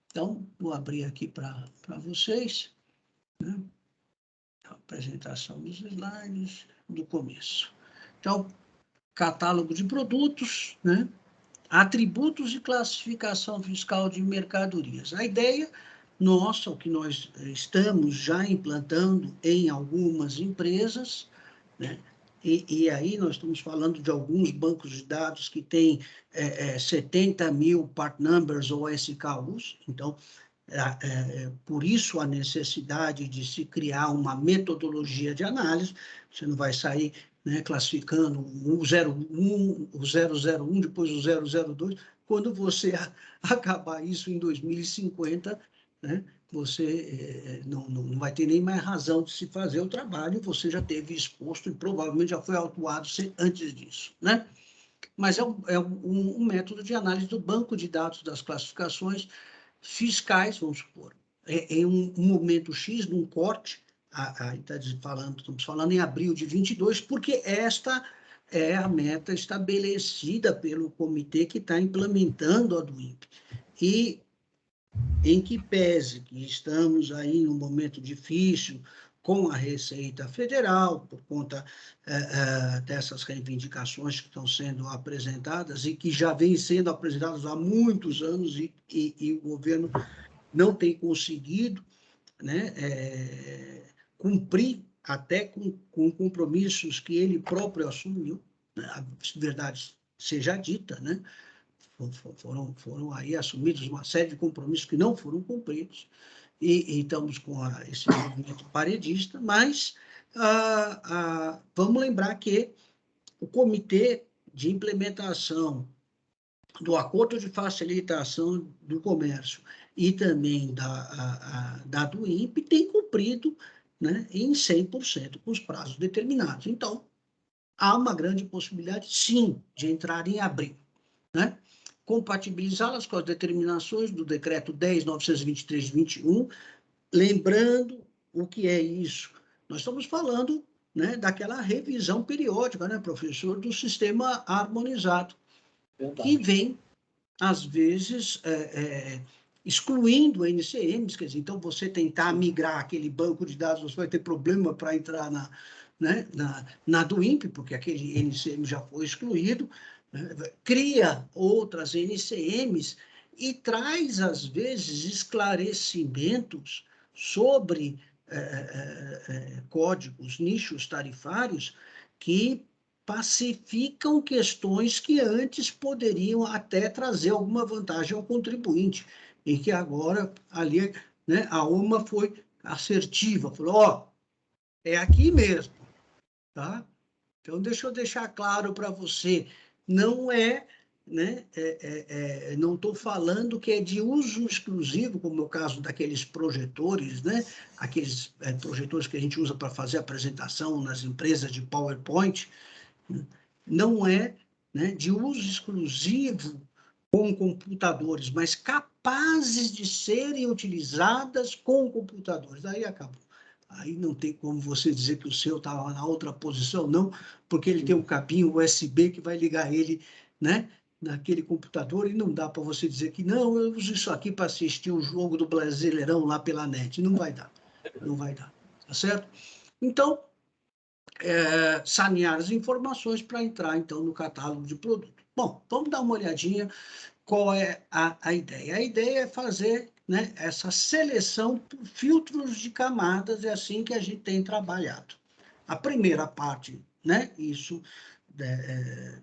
Então, vou abrir aqui para vocês, né, a apresentação dos slides do começo. Então, catálogo de produtos, né, atributos de classificação fiscal de mercadorias. A ideia nossa, o que nós estamos já implantando em algumas empresas, né? E aí nós estamos falando de alguns bancos de dados que têm 70 mil part numbers ou SKUs, então, por isso a necessidade de se criar uma metodologia de análise. Você não vai sair, né, classificando o 01, o 001, depois o 002. Quando você acabar isso em 2050, né, você não vai ter nem mais razão de se fazer o trabalho, você já teve exposto e provavelmente já foi autuado antes disso, né? Mas é um método de análise do banco de dados das classificações fiscais, vamos supor, em um momento X, num corte, estamos falando em abril de 22, porque esta é a meta estabelecida pelo comitê que está implementando a DUIMP. E em que pese que estamos aí num momento difícil com a Receita Federal, por conta dessas reivindicações que estão sendo apresentadas e que já vêm sendo apresentadas há muitos anos e o governo não tem conseguido, né, cumprir até com compromissos que ele próprio assumiu, né, a verdade seja dita, né? Foram aí assumidos uma série de compromissos que não foram cumpridos, e estamos com esse movimento paredista, mas vamos lembrar que o Comitê de Implementação do Acordo de Facilitação do Comércio e também da DUIMP tem cumprido, né, em 100% com os prazos determinados. Então, há uma grande possibilidade, sim, de entrar em abril, né? Compatibilizá-las com as determinações do Decreto 10.923 de 21, lembrando o que é isso. Nós estamos falando, né, daquela revisão periódica, né, professor, do sistema harmonizado,
Verdade.
que vem, às vezes, excluindo NCMs, quer dizer, então você tentar migrar aquele banco de dados, você vai ter problema para entrar na DUIMP, porque aquele NCM já foi excluído, né? Cria outras NCMs e traz, às vezes, esclarecimentos sobre códigos, nichos tarifários que pacificam questões que antes poderiam até trazer alguma vantagem ao contribuinte, e que agora ali, né, a UMA foi assertiva, falou, ó, é aqui mesmo, tá? Então, deixa eu deixar claro para você, não é, né, não estou falando que é de uso exclusivo, como é o caso daqueles projetores, né, aqueles projetores que a gente usa para fazer apresentação nas empresas de PowerPoint, né, não é, né, de uso exclusivo com computadores, mas capazes de serem utilizadas com computadores. Aí acabou. Aí não tem como você dizer que o seu está na outra posição, não, porque ele tem um cabinho USB que vai ligar ele, né, naquele computador, e não dá para você dizer que não, eu uso isso aqui para assistir o jogo do Brasileirão lá pela net. Não vai dar. Não vai dar. Tá certo? Então, sanear as informações para entrar, então, no catálogo de produto. Bom, vamos dar uma olhadinha qual é a ideia. A ideia é fazer, né, essa seleção por filtros de camadas, é assim que a gente tem trabalhado. A primeira parte, né, isso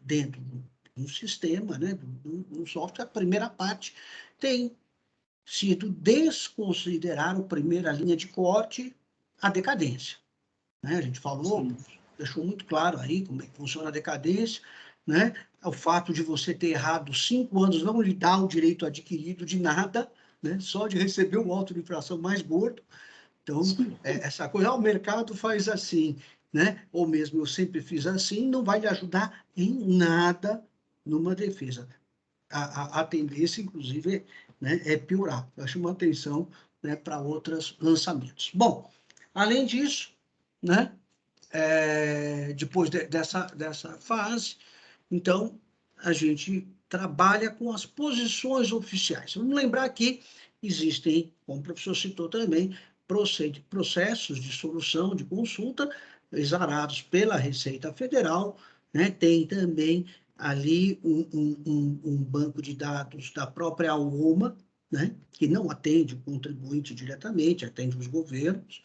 dentro do sistema, né, do software, a primeira parte tem sido desconsiderar a primeira linha de corte, a decadência. Né? A gente falou, deixou muito claro aí como é que funciona a decadência, né? O fato de você ter errado 5 anos não lhe dá o direito adquirido de nada, né? Só de receber um auto de infração mais gordo. Então, essa coisa, o mercado faz assim, né? Ou mesmo eu sempre fiz assim, não vai lhe ajudar em nada numa defesa. A tendência, inclusive, né, é piorar. Eu chamo atenção, né, para outros lançamentos. Bom, além disso, né, depois dessa fase, então, a gente trabalha com as posições oficiais. Vamos lembrar que existem, como o professor citou também, processos de solução de consulta exarados pela Receita Federal, né? Tem também ali um banco de dados da própria AUOMA, né? Que não atende o contribuinte diretamente, atende os governos,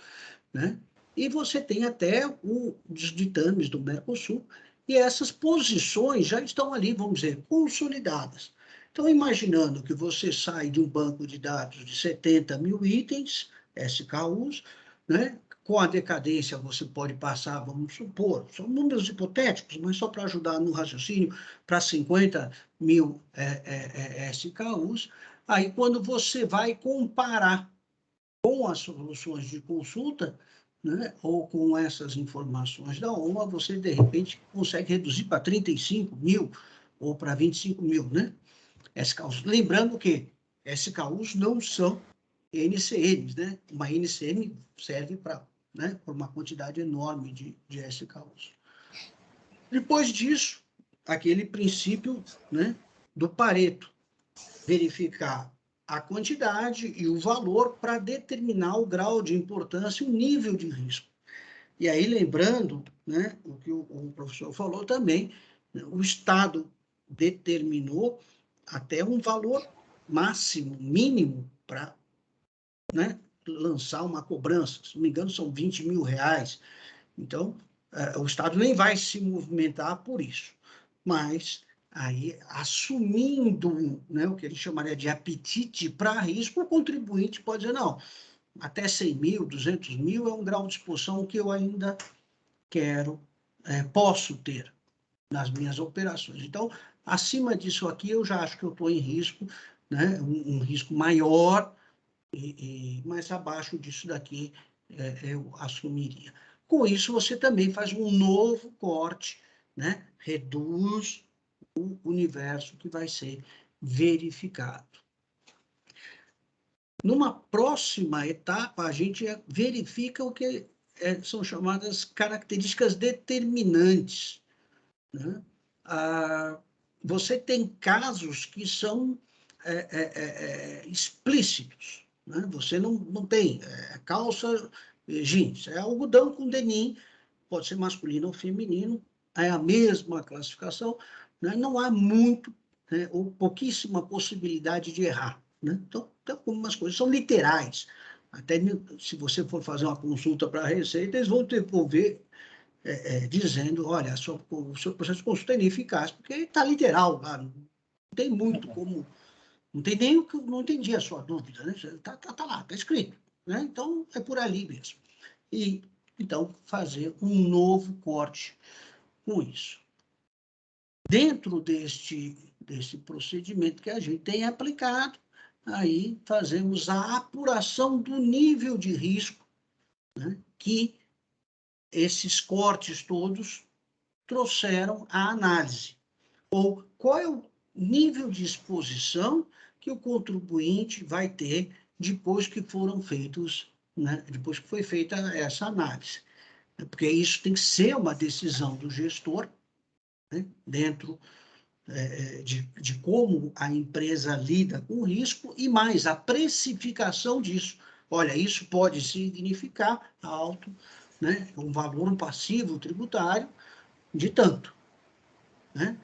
né? E você tem até os ditames do Mercosul, e essas posições já estão ali, vamos dizer, consolidadas. Então, imaginando que você sai de um banco de dados de 70 mil itens, SKUs, né? Com a decadência você pode passar, vamos supor, são números hipotéticos, mas só para ajudar no raciocínio, para 50 mil SKUs. Aí, quando você vai comparar com as soluções de consulta, né, ou com essas informações da OMA, você, de repente, consegue reduzir para 35 mil ou para 25 mil, né? SKUs. Lembrando que SKUs não são NCMs, né? Uma NCM serve para, né, uma quantidade enorme de SKUs. Depois disso, aquele princípio, né, do Pareto, verificar a quantidade e o valor para determinar o grau de importância e o nível de risco. E aí, lembrando, né, o que o professor falou também, né, o Estado determinou até um valor máximo, mínimo, para, né, lançar uma cobrança. Se não me engano, são 20 mil reais. Então, o Estado nem vai se movimentar por isso. Mas, aí, assumindo, né, o que ele chamaria de apetite para risco, o contribuinte pode dizer, não, até 100 mil, 200 mil é um grau de exposição que eu ainda quero, posso ter nas minhas operações. Então, acima disso aqui, eu já acho que eu estou em risco, né, um risco maior, mas abaixo disso daqui eu assumiria. Com isso, você também faz um novo corte, né? Reduz o universo que vai ser verificado. Numa próxima etapa, a gente verifica o que são chamadas características determinantes, né? Você tem casos que são explícitos, né? Você não tem calça, jeans, é algodão com denim, pode ser masculino ou feminino, é a mesma classificação, né? Não há muito, né, ou pouquíssima possibilidade de errar, né? Então, algumas coisas são literais. Até se você for fazer uma consulta para a Receita, eles vão devolver dizendo, olha, o seu processo de consulta é ineficaz, porque está literal lá, não tem muito como, não tem nem o que, não entendi a sua dúvida, né? Tá lá, está escrito, né? Então, é por ali mesmo. E, então, fazer um novo corte com isso. Dentro desse procedimento que a gente tem aplicado, aí fazemos a apuração do nível de risco, né, que esses cortes todos trouxeram à análise. Ou qual é o nível de exposição que o contribuinte vai ter depois que foram feitos, né, depois que foi feita essa análise. Porque isso tem que ser uma decisão do gestor, né, dentro de como a empresa lida com o risco e mais a precificação disso. Olha, isso pode significar alto, né, um valor, um passivo tributário de tanto, né?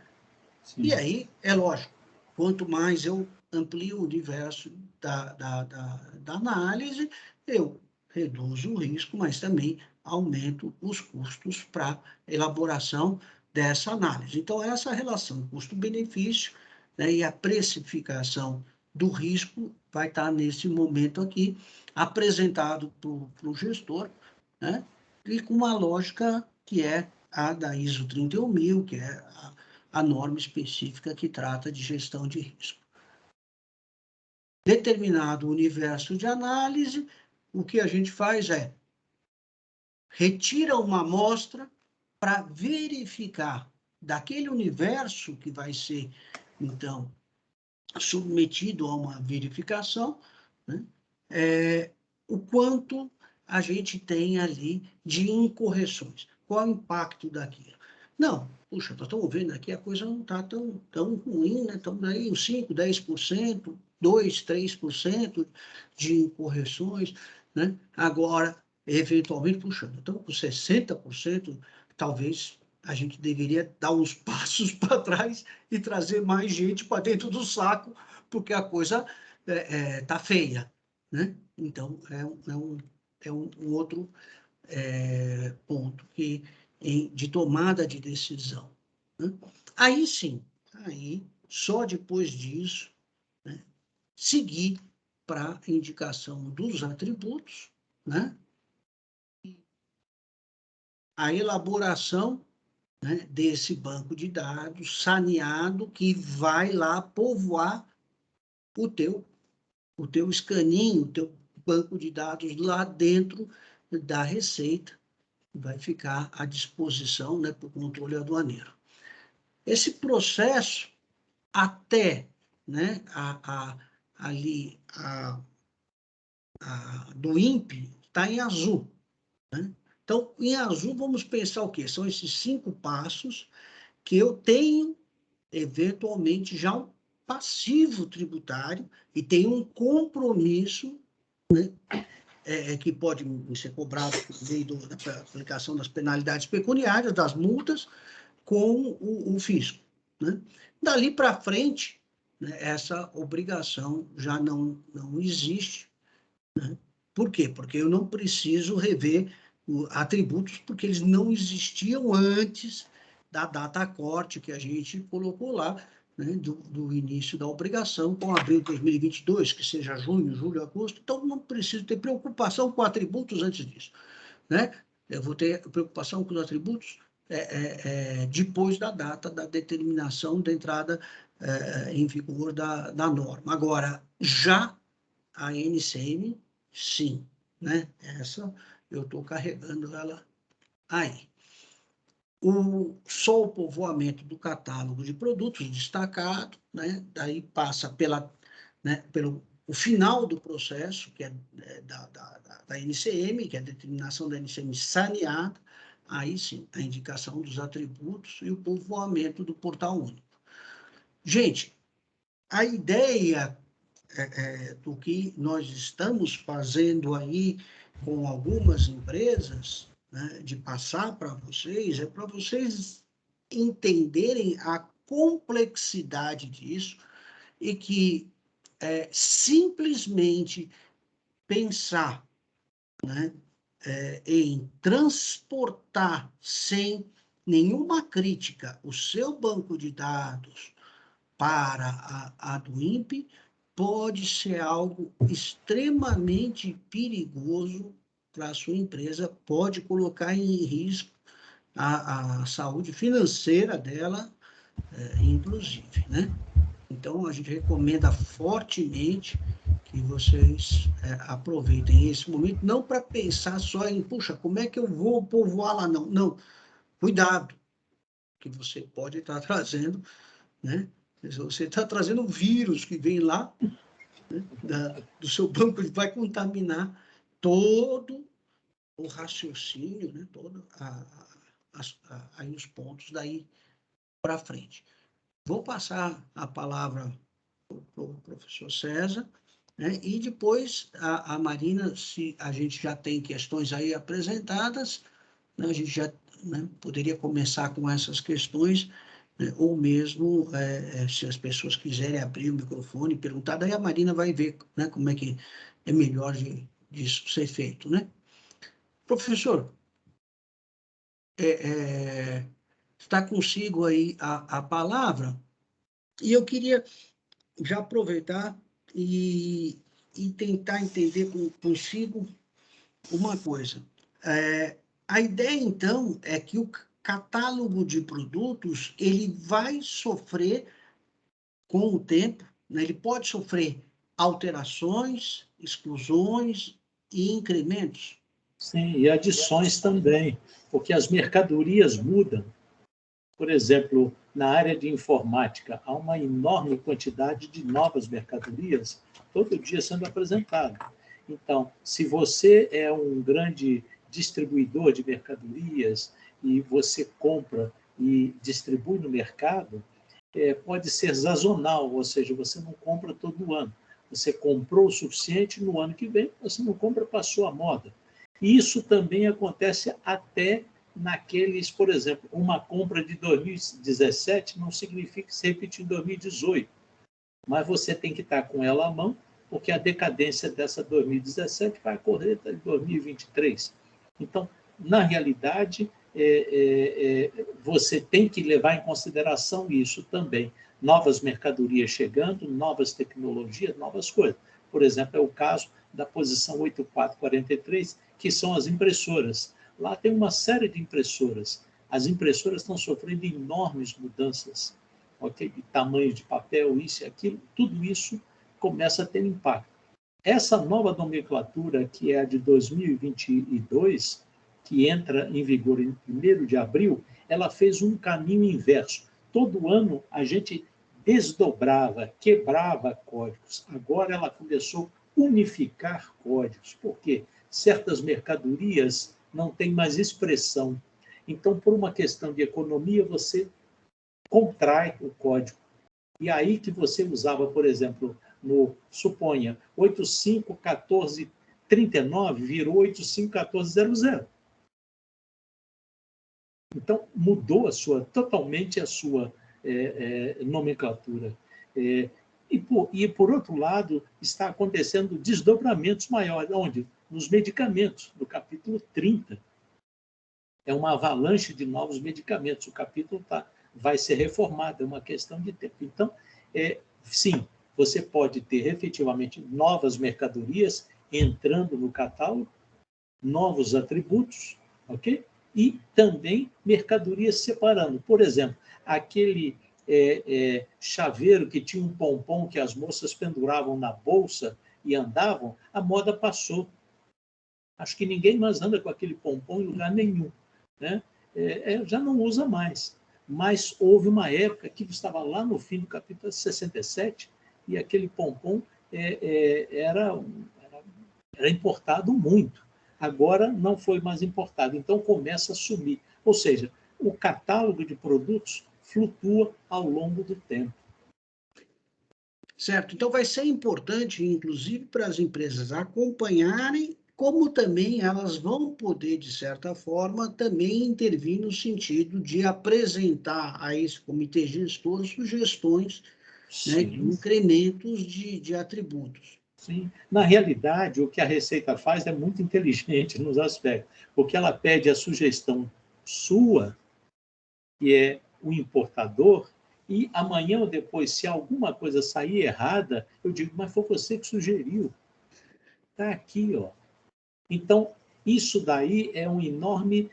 E aí, é lógico, quanto mais eu amplio o universo da análise, eu reduzo o risco, mas também aumento os custos para elaboração dessa análise. Então, essa relação custo-benefício, né, e a precificação do risco vai estar nesse momento aqui, apresentado para o gestor, né? E com uma lógica que é a da ISO 31000, que é a norma específica que trata de gestão de risco. Determinado universo de análise, o que a gente faz é retira uma amostra para verificar daquele universo que vai ser, então, submetido a uma verificação, né, o quanto a gente tem ali de incorreções. Qual é o impacto daquilo? Não, puxa, nós estamos vendo aqui, a coisa não está tão ruim, né? Estamos aí uns 5%, 10%, 2%, 3% de incorreções, né? Agora, eventualmente, puxa, estamos com 60%, talvez a gente deveria dar uns passos para trás e trazer mais gente para dentro do saco, porque a coisa está feia, né? Então, é um outro ponto de tomada de decisão, né? Aí sim, só depois disso, né, seguir para a indicação dos atributos, né? A elaboração, né, desse banco de dados saneado que vai lá povoar o teu escaninho, o teu banco de dados lá dentro da Receita, vai ficar à disposição, né, para o controle aduaneiro. Esse processo, até, né, ali do INPE, está em azul, né? Então, em azul, vamos pensar o quê? São esses 5 passos que eu tenho, eventualmente, já um passivo tributário e tenho um compromisso, né, que pode ser cobrado por meio da aplicação das penalidades pecuniárias, das multas, com o fisco, né? Dali para frente, né, essa obrigação já não existe, né? Por quê? Porque eu não preciso rever atributos, porque eles não existiam antes da data corte que a gente colocou lá, né, do início da obrigação, com abril de 2022, que seja junho, julho, agosto. Então, não preciso ter preocupação com atributos antes disso, né? Eu vou ter preocupação com os atributos depois da data da determinação da entrada em vigor da norma. Agora, já a NCM, sim, né? Essa eu estou carregando ela aí. Só o povoamento do catálogo de produtos destacado, né? Daí passa pelo o final do processo, que é da NCM, que é a determinação da NCM saneada, aí sim, a indicação dos atributos e o povoamento do portal único. Gente, a ideia do que nós estamos fazendo aí com algumas empresas, né, de passar para vocês, é para vocês entenderem a complexidade disso e que simplesmente pensar, né, em transportar sem nenhuma crítica o seu banco de dados para a do INPE pode ser algo extremamente perigoso para a sua empresa, pode colocar em risco a saúde financeira dela, inclusive, né? Então, a gente recomenda fortemente que vocês aproveitem esse momento, não para pensar só em, puxa, como é que eu vou povoar lá? Não, não. Cuidado, que você pode estar trazendo, né? Você está trazendo um vírus que vem lá, né, do seu banco, ele vai contaminar todo o raciocínio, né? Todo aí os pontos daí para frente. Vou passar a palavra para o professor César, né? E depois a Marina, se a gente já tem questões aí apresentadas, né, a gente já, né, poderia começar com essas questões, né, ou mesmo se as pessoas quiserem abrir o microfone e perguntar, daí a Marina vai ver, né, como é que é melhor disso ser feito, né? Professor, está consigo aí a palavra, e eu queria já aproveitar e tentar entender consigo uma coisa. A ideia, então, é que o catálogo de produtos ele vai sofrer com o tempo, né? Ele pode sofrer alterações, exclusões e incrementos.
Sim, e adições também, porque as mercadorias mudam. Por exemplo, na área de informática, há uma enorme quantidade de novas mercadorias todo dia sendo apresentada. Então, se você é um grande distribuidor de mercadorias e você compra e distribui no mercado, pode ser sazonal, ou seja, você não compra todo ano. Você comprou o suficiente, no ano que vem você não compra, passou a moda. Isso também acontece até naqueles, por exemplo, uma compra de 2017 não significa se repetir em 2018, mas você tem que estar com ela à mão, porque a decadência dessa 2017 vai ocorrer em 2023. Então, na realidade, você tem que levar em consideração isso também. Novas mercadorias chegando, novas tecnologias, novas coisas. Por exemplo, é o caso da posição 8443, que são as impressoras. Lá tem uma série de impressoras. As impressoras estão sofrendo enormes mudanças, okay? De tamanho de papel, isso e aquilo, tudo isso começa a ter impacto. Essa nova nomenclatura, que é a de 2022, que entra em vigor em 1º de abril, ela fez um caminho inverso. Todo ano a gente desdobrava, quebrava códigos. Agora ela começou a unificar códigos. Por quê? Certas mercadorias não têm mais expressão. Então, por uma questão de economia, você contrai o código. E aí que você usava, por exemplo, suponha, 851439 virou 851400. Então, mudou totalmente a sua nomenclatura. E, por outro lado, está acontecendo desdobramentos maiores. Onde? Nos medicamentos, no capítulo 30. É uma avalanche de novos medicamentos. O capítulo vai ser reformado, é uma questão de tempo. Então, sim, você pode ter efetivamente novas mercadorias entrando no catálogo, novos atributos, ok? E também mercadorias separando. Por exemplo, aquele chaveiro que tinha um pompom que as moças penduravam na bolsa e andavam, a moda passou. Acho que ninguém mais anda com aquele pompom em lugar nenhum, né? Já não usa mais. Mas houve uma época que estava lá no fim do capítulo 67 e aquele pompom era importado muito. Agora não foi mais importado, então começa a sumir. Ou seja, o catálogo de produtos flutua ao longo do tempo.
Certo. Então, vai ser importante, inclusive, para as empresas acompanharem, como também elas vão poder, de certa forma, também intervir no sentido de apresentar a esse comitê gestor sugestões, né, de incrementos de atributos.
Sim. Na realidade, o que a Receita faz é muito inteligente nos aspectos, porque ela pede a sugestão sua, que é o importador, e amanhã ou depois, se alguma coisa sair errada, eu digo, mas foi você que sugeriu. Está aqui, ó. Então, isso daí é um enorme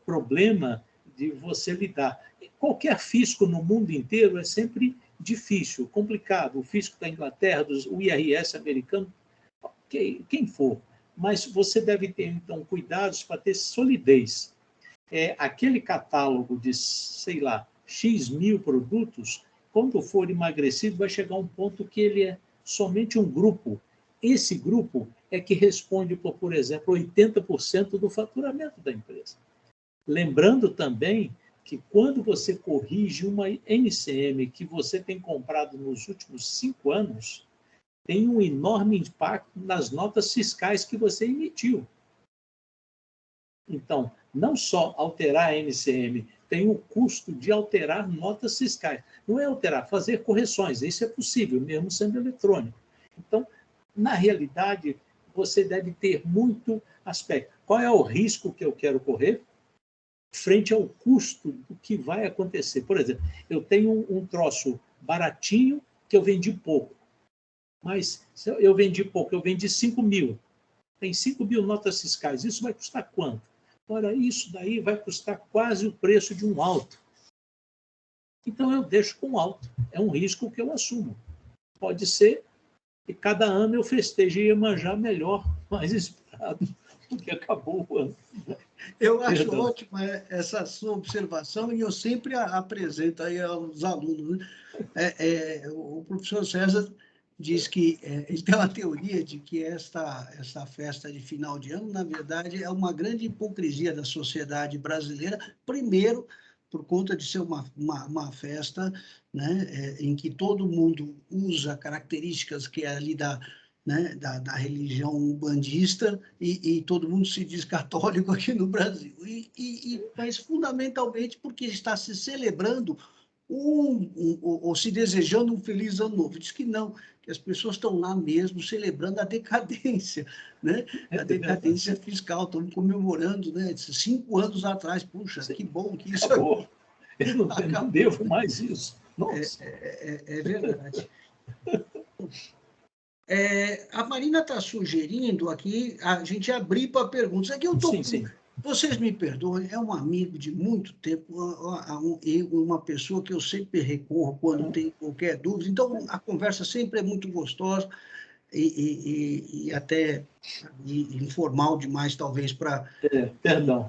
problema de você lidar. Qualquer fisco no mundo inteiro é sempre difícil, complicado. O fisco da Inglaterra, o IRS americano, quem for. Mas você deve ter, então, cuidados para ter solidez. Aquele catálogo de, sei lá, X mil produtos, quando for emagrecido, vai chegar um ponto que ele é somente um grupo. Esse grupo é que responde por exemplo, 80% do faturamento da empresa. Lembrando também que quando você corrige uma NCM que você tem comprado nos últimos 5 anos, tem um enorme impacto nas notas fiscais que você emitiu. Então, não só alterar a NCM, tem o custo de alterar notas fiscais. Não é alterar, fazer correções, isso é possível, mesmo sendo eletrônico. Então, na realidade, você deve ter muito aspecto. Qual é o risco que eu quero correr frente ao custo do que vai acontecer? Por exemplo, eu tenho um troço baratinho que eu vendi pouco. mas eu vendi pouco, eu vendi 5 mil. Tem 5 mil notas fiscais, isso vai custar quanto? Ora, isso daí vai custar quase o preço de um auto. Então, eu deixo com alto. É um risco que eu assumo. Pode ser que cada ano eu festeje Iemanjá melhor, mais esperado, porque acabou o ano.
Eu acho ótima essa sua observação e eu sempre apresento aí aos alunos, né? O professor César diz que ele tem uma teoria de que esta festa de final de ano, na verdade, é uma grande hipocrisia da sociedade brasileira, primeiro, por conta de ser uma festa, né, em que todo mundo usa características que é ali né, da religião umbandista e todo mundo se diz católico aqui no Brasil. Mas, fundamentalmente, porque está se celebrando ou se desejando um feliz ano novo. Diz que não, que as pessoas estão lá mesmo celebrando a decadência, né? A decadência fiscal, estão comemorando, né? 5 anos atrás, puxa, que bom que isso
acabou. Eu não devo mais isso.
Nossa. É verdade. A Marina está sugerindo aqui a gente abrir para perguntas. Aqui eu estou.
Sim.
Vocês me perdoem, é um amigo de muito tempo, uma pessoa que eu sempre recorro quando tem qualquer dúvida. Então, a conversa sempre é muito gostosa e até informal demais, talvez, para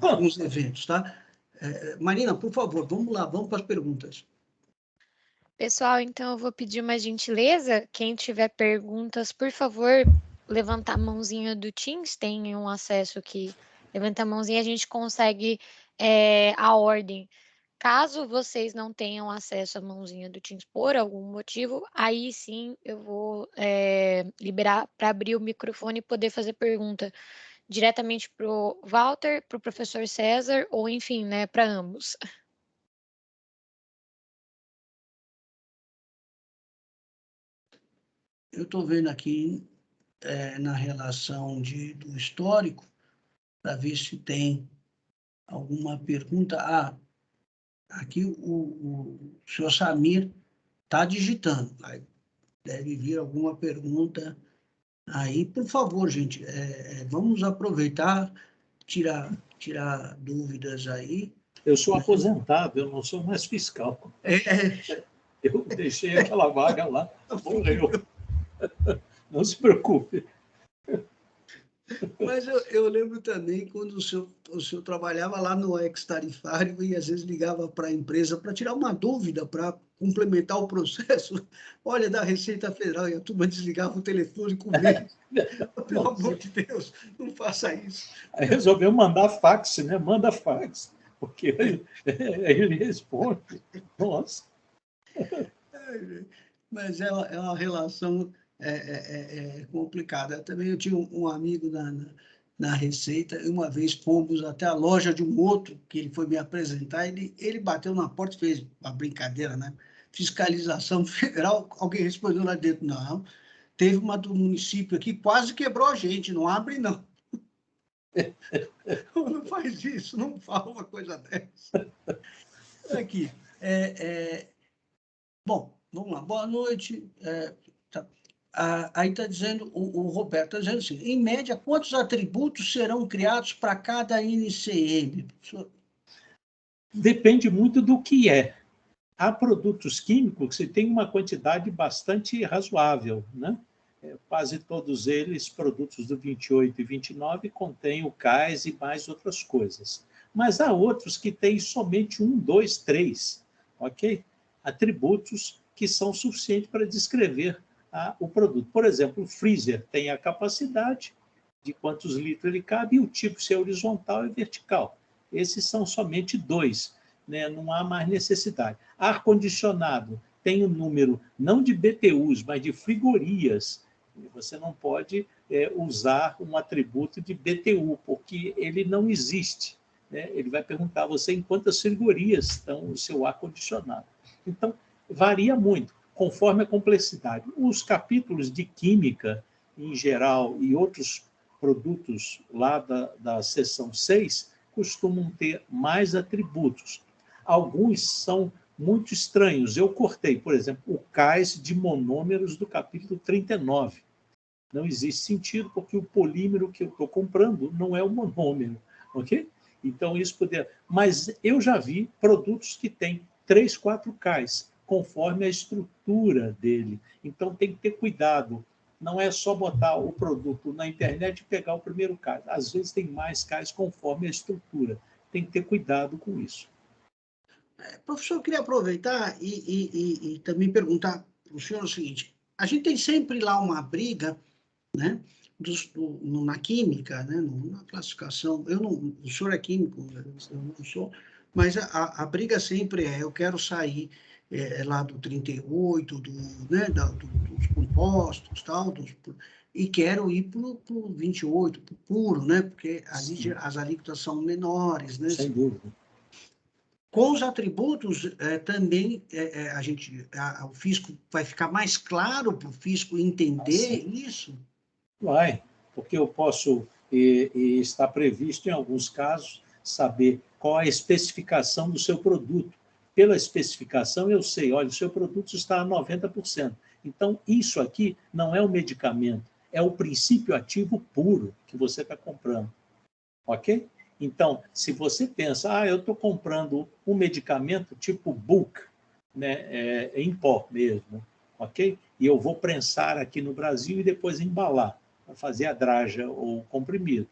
alguns eventos, tá? Marina, por favor, vamos lá, vamos para as perguntas.
Pessoal, então eu vou pedir uma gentileza. Quem tiver perguntas, por favor, levantar a mãozinha do Teams. Tem um acesso aqui. Levanta a mãozinha, a gente consegue a ordem. Caso vocês não tenham acesso à mãozinha do Teams por algum motivo, aí sim eu vou liberar para abrir o microfone e poder fazer pergunta diretamente para o Walter, para o professor César, ou enfim, né, para ambos.
Eu estou vendo aqui na relação do histórico, para ver se tem alguma pergunta. Aqui o senhor Samir está digitando. Deve vir alguma pergunta aí. Por favor, gente, vamos aproveitar, tirar dúvidas aí.
Eu sou aposentado, eu não sou mais fiscal. Eu deixei aquela vaga lá, morreu. Não se preocupe.
Mas eu lembro também quando o senhor trabalhava lá no ex-tarifário e às vezes ligava para a empresa para tirar uma dúvida, para complementar o processo. Olha, da Receita Federal, e a turma desligava o telefone com medo. Pelo amor de Deus, não faça isso.
Aí resolveu mandar fax, né? Manda fax, porque ele responde. Nossa.
Mas é uma relação complicada. Também eu tinha um amigo na Receita, e uma vez fomos até a loja de um outro, que ele foi me apresentar, ele bateu na porta e fez uma brincadeira, né? Fiscalização federal, alguém respondeu lá dentro, não, teve uma do município aqui, quase quebrou a gente, não abre não. Não faz isso, não fala uma coisa dessa. Aqui, bom, vamos lá, boa noite. Aí está dizendo, o Roberto está dizendo assim, em média, quantos atributos serão criados para cada NCM?
Depende muito do que é. Há produtos químicos que têm uma quantidade bastante razoável, né? Quase todos eles, produtos do 28 e 29, contêm o CAIS e mais outras coisas. Mas há outros que têm somente 1, 2, 3, ok? Atributos que são suficientes para descrever o produto. Por exemplo, o freezer tem a capacidade de quantos litros ele cabe e o tipo se é horizontal e vertical. Esses são somente 2, né? Não há mais necessidade. Ar-condicionado tem o número não de BTUs, mas de frigorias. Você não pode usar um atributo de BTU, porque ele não existe, né? Ele vai perguntar a você em quantas frigorias estão o seu ar-condicionado. Então, varia muito, conforme a complexidade. Os capítulos de química, em geral, e outros produtos lá da seção 6, costumam ter mais atributos. Alguns são muito estranhos. Eu cortei, por exemplo, o cais de monômeros do capítulo 39. Não existe sentido, porque o polímero que eu estou comprando não é o monômero, ok? Então, isso poderia... Mas eu já vi produtos que têm 3, 4 cais, conforme a estrutura dele. Então, tem que ter cuidado. Não é só botar o produto na internet e pegar o primeiro cais. Às vezes, tem mais cais conforme a estrutura. Tem que ter cuidado com isso.
Professor, eu queria aproveitar e também perguntar para o senhor o seguinte: a gente tem sempre lá uma briga, né, na química, né, na classificação. O senhor é químico, eu não sou, mas a briga sempre é: eu quero sair lá do 38, né, dos compostos, tal, e quero ir para o 28, para o puro, né, porque ali as alíquotas são menores, né?
Sem dúvida.
Com os atributos, também o fisco vai ficar mais claro para o fisco entender isso?
Vai, porque eu posso, e está previsto em alguns casos, saber qual a especificação do seu produto. Pela especificação, eu sei, olha, o seu produto está a 90%. Então, isso aqui não é um medicamento, é o princípio ativo puro que você está comprando. Ok? Então, se você pensa, eu estou comprando um medicamento tipo bulk, né, em pó mesmo, ok? E eu vou prensar aqui no Brasil e depois embalar, para fazer a draga ou o comprimido.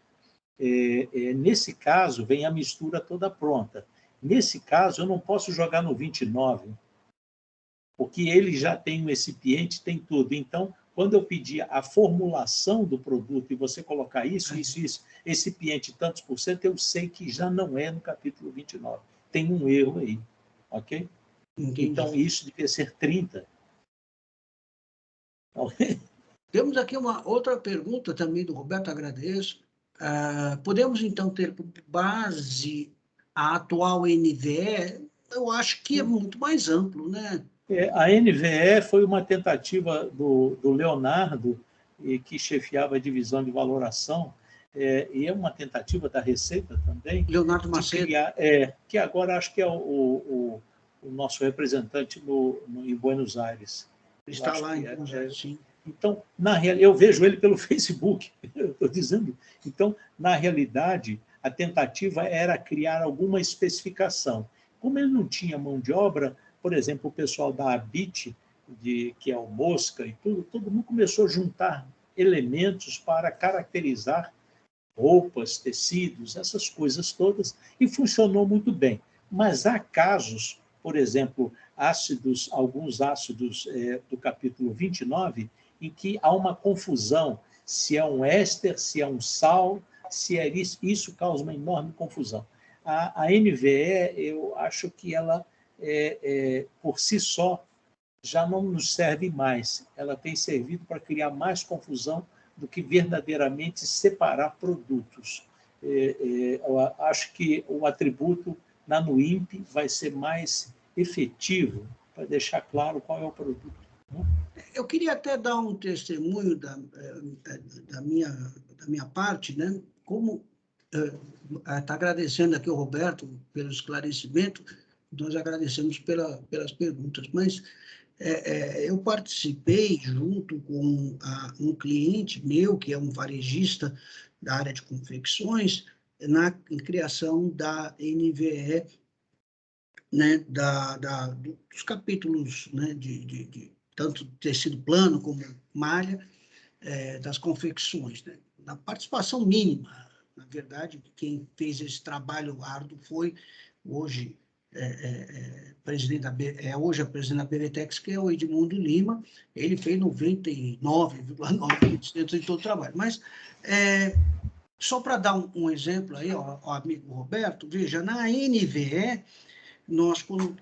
Nesse caso, vem a mistura toda pronta. Nesse caso, eu não posso jogar no 29, porque ele já tem um recipiente, tem tudo. Então, quando eu pedir a formulação do produto e você colocar isso, recipiente tantos por cento, eu sei que já não é no capítulo 29. Tem um erro aí, ok?
Entendi.
Então, isso devia ser 30. Okay?
Temos aqui uma outra pergunta também do Roberto, agradeço. Podemos, então, ter como base a atual NVE? Eu acho que é muito mais amplo, né?
A NVE foi uma tentativa do Leonardo, que chefiava a divisão de valoração, e é uma tentativa da Receita também,
Leonardo
de
Macedo.
criar, que agora acho que é o nosso representante em Buenos Aires.
Está lá em Buenos Aires, sim.
Então, eu vejo ele pelo Facebook, eu estou dizendo. Então, na realidade, a tentativa era criar alguma especificação. Como ele não tinha mão de obra, por exemplo, o pessoal da Abit, que é o Mosca e tudo, todo mundo começou a juntar elementos para caracterizar roupas, tecidos, essas coisas todas, e funcionou muito bem. Mas há casos, por exemplo, alguns ácidos do capítulo 29, em que há uma confusão, se é um éster, se é um sal, se é isso causa uma enorme confusão. A NVE, eu acho que ela, por si só, já não nos serve mais. Ela tem servido para criar mais confusão do que verdadeiramente separar produtos. Eu acho que o atributo na NUIMP vai ser mais efetivo para deixar claro qual é o produto.
Eu queria até dar um testemunho da minha parte, né? Como está agradecendo aqui o Roberto pelo esclarecimento, nós agradecemos pelas perguntas, mas eu participei junto com um cliente meu, que é um varejista da área de confecções, na criação da NVE, né, dos capítulos, né, de tanto tecido plano como malha, das confecções, né? Na participação mínima. Na verdade, quem fez esse trabalho árduo foi hoje presidente hoje a presidente da BVTEX, que é o Edmundo Lima. Ele fez 99,9% de todo o trabalho. Mas, só para dar um exemplo aí, ao amigo Roberto, veja, na NVE, nós, quando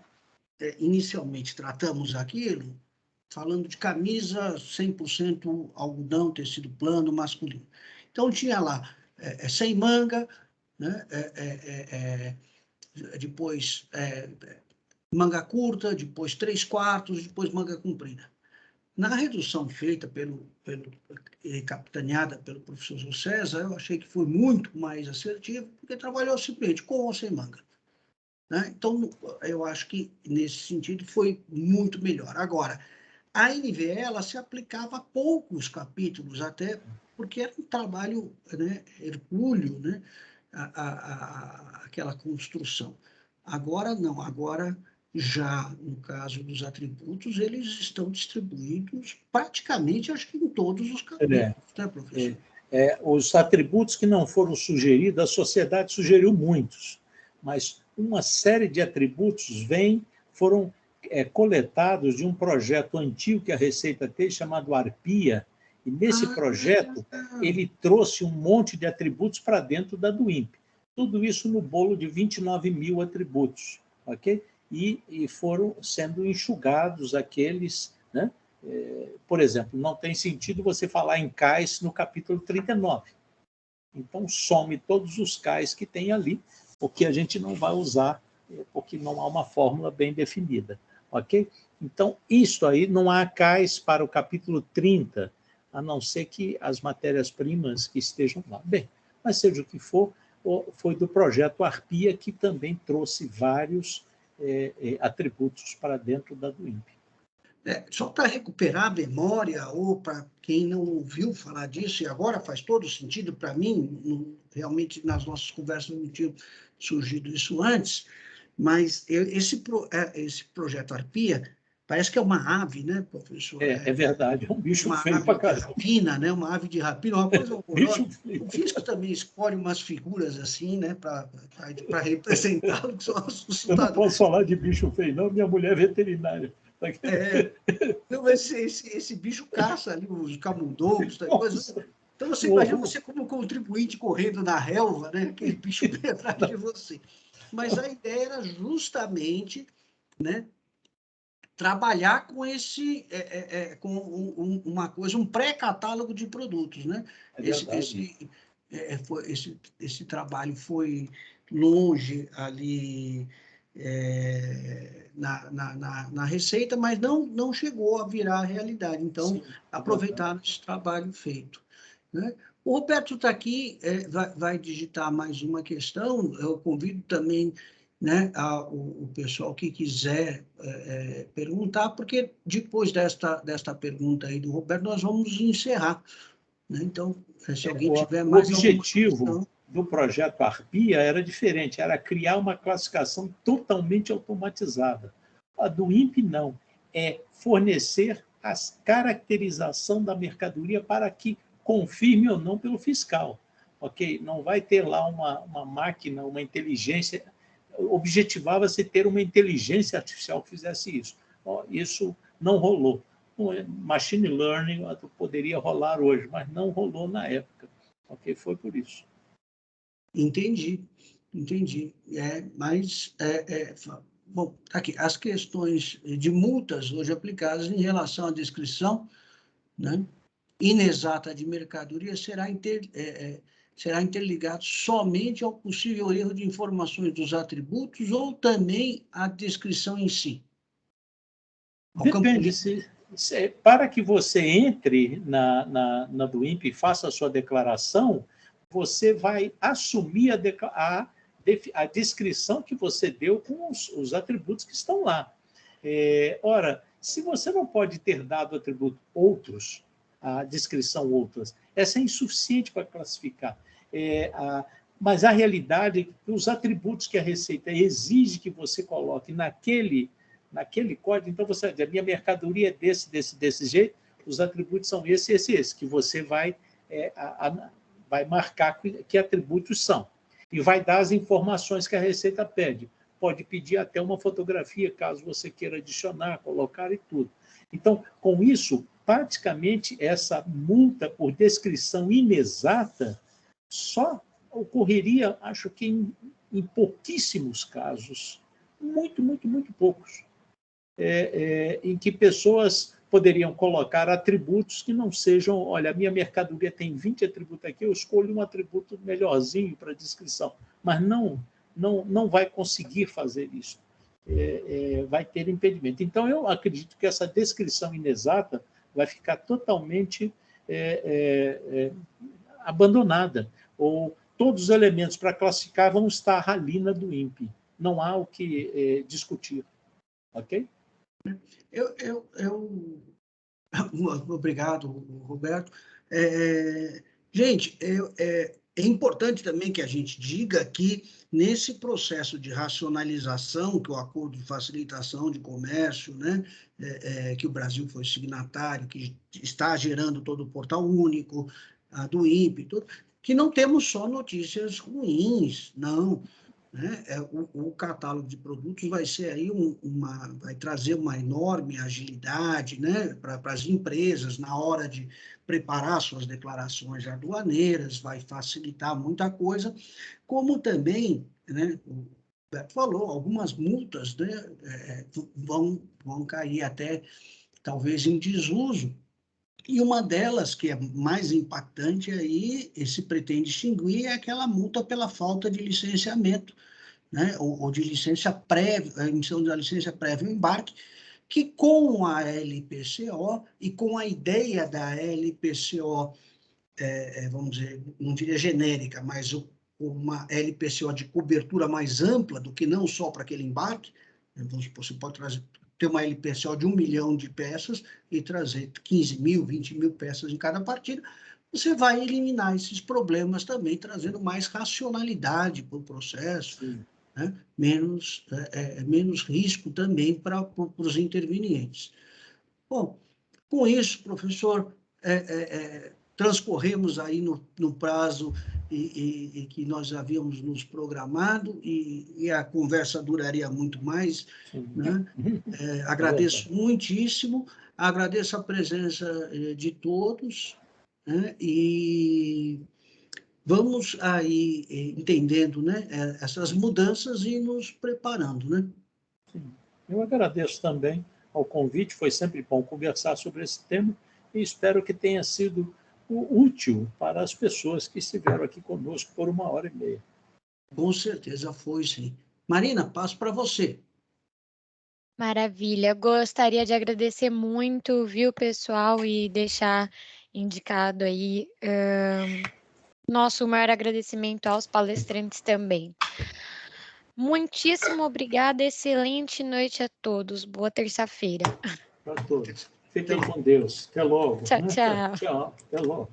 inicialmente tratamos aquilo, falando de camisa 100% algodão, tecido plano, masculino. Então, tinha lá sem manga, né? Depois manga curta, depois 3/4, depois manga comprida. Na redução feita capitaneada pelo professor José César, eu achei que foi muito mais assertivo, porque trabalhou simplesmente com ou sem manga. né? Então, eu acho que, nesse sentido, foi muito melhor. Agora, a NVE ela se aplicava a poucos capítulos, até porque era um trabalho, né, hercúleo, né, aquela construção. Agora não, agora já no caso dos atributos, eles estão distribuídos praticamente, acho que em todos os capítulos, né, professor?
Os atributos que não foram sugeridos, a sociedade sugeriu muitos, mas uma série de atributos foram coletados de um projeto antigo que a Receita tem, chamado Arpia, e nesse projeto ele trouxe um monte de atributos para dentro da do INPE. Tudo isso no bolo de 29 mil atributos, ok? E foram sendo enxugados aqueles, né? Por exemplo, não tem sentido você falar em CAIS no capítulo 39. Então, some todos os CAIS que tem ali, porque a gente não vai usar, porque não há uma fórmula bem definida. Ok? Então, isso aí, não há CAIS para o capítulo 30, a não ser que as matérias-primas que estejam lá. Bem, mas seja o que for, foi do projeto Arpia, que também trouxe vários atributos para dentro da do INPE.
Só para recuperar a memória, ou para quem não ouviu falar disso, e agora faz todo sentido para mim, realmente nas nossas conversas não tinha surgido isso antes, mas esse projeto Arpia parece que é uma ave, né, professor?
É verdade, é um bicho
uma
feio
ave
para
de
caramba.
rapina, né? Uma ave de rapina, uma coisa horrorosa.
Bicho feio.
O físico também escolhe umas figuras assim, né, para representá-lo, que são
Eu não
assustadoras.
posso falar de bicho feio, não, minha mulher é veterinária.
Não, esse bicho caça ali os camundongos, tá? Então você imagina você como contribuinte correndo na relva, né? Aquele bicho vem atrás de você. Mas a ideia era justamente, né, trabalhar com uma coisa, um pré-catálogo de produtos, né? Esse trabalho foi longe ali na Receita, mas não chegou a virar realidade. Então, aproveitaram esse trabalho feito, né? O Roberto está aqui, vai digitar mais uma questão. Eu convido também, né, o pessoal que quiser perguntar, porque depois desta pergunta aí do Roberto, nós vamos encerrar, né? Então, se alguém tiver mais alguma questão...
O objetivo do projeto Arpia era diferente, era criar uma classificação totalmente automatizada. A do INPE, não. É fornecer a caracterização da mercadoria para que confirme ou não pelo fiscal. Ok? Não vai ter lá uma máquina, uma inteligência. Objetivava-se ter uma inteligência artificial que fizesse isso. Isso não rolou. Machine learning poderia rolar hoje, mas não rolou na época. Ok? Foi por isso.
Entendi. Bom, aqui, as questões de multas hoje aplicadas em relação à descrição, né, inexata de mercadoria será interligado somente ao possível erro de informações dos atributos ou também à descrição em si?
Depende. Para que você entre na do INPE e faça a sua declaração, você vai assumir a descrição que você deu com os atributos que estão lá. Ora, se você não pode ter dado atributo outros, a descrição outras, essa é insuficiente para classificar. Mas a realidade é que os atributos que a Receita exige que você coloque naquele código, então você diz, a minha mercadoria é desse jeito, os atributos são esse, que você vai marcar que atributos são. E vai dar as informações que a Receita pede. Pode pedir até uma fotografia, caso você queira adicionar, colocar e tudo. Então, com isso, praticamente essa multa por descrição inexata só ocorreria, acho que em pouquíssimos casos, muito poucos, em que pessoas poderiam colocar atributos que não sejam, olha, a minha mercadoria tem 20 atributos aqui, eu escolho um atributo melhorzinho para descrição, mas não vai conseguir fazer isso. Vai ter impedimento. Então, eu acredito que essa descrição inexata vai ficar totalmente abandonada, ou todos os elementos para classificar vão estar ali na do INPE. não há o que discutir. Ok?
Obrigado, Roberto. Gente, é importante também que a gente diga que, nesse processo de racionalização, que o Acordo de Facilitação de Comércio, né, que o Brasil foi signatário, que está gerando todo o portal único, do INPE, tudo, que não temos só notícias ruins, não. Né? O catálogo de produtos vai ser aí vai trazer uma enorme agilidade, né, para as empresas na hora de preparar suas declarações aduaneiras, vai facilitar muita coisa, como também, né, o Beto falou, algumas multas, né, vão cair até talvez em desuso. E uma delas, que é mais impactante aí, se pretende extinguir, é aquela multa pela falta de licenciamento, né, ou de licença prévia, a emissão da licença prévia ao embarque, que com a LPCO e com a ideia da LPCO, vamos dizer, não diria genérica, mas uma LPCO de cobertura mais ampla do que não só para aquele embarque, você pode ter uma LPCO de 1 milhão de peças e trazer 15 mil, 20 mil peças em cada partida, você vai eliminar esses problemas também, trazendo mais racionalidade para o processo, né? menos risco também para os intervenientes. Bom, com isso, professor, transcorremos aí no prazo e que nós havíamos nos programado, e a conversa duraria muito mais, né? Agradeço muitíssimo, agradeço a presença de todos, né? E vamos aí entendendo, né, essas mudanças e nos preparando, né?
Sim. Eu agradeço também ao convite, foi sempre bom conversar sobre esse tema e espero que tenha sido útil para as pessoas que estiveram aqui conosco por 1h30.
Com certeza foi, sim. Marina, passo para você.
Maravilha. Gostaria de agradecer muito, viu, pessoal, e deixar indicado aí nosso maior agradecimento aos palestrantes também. Muitíssimo obrigada, excelente noite a todos. Boa terça-feira.
Para todos. Fiquem com Deus. Até logo.
Tchau, tchau.
Tchau. Até logo.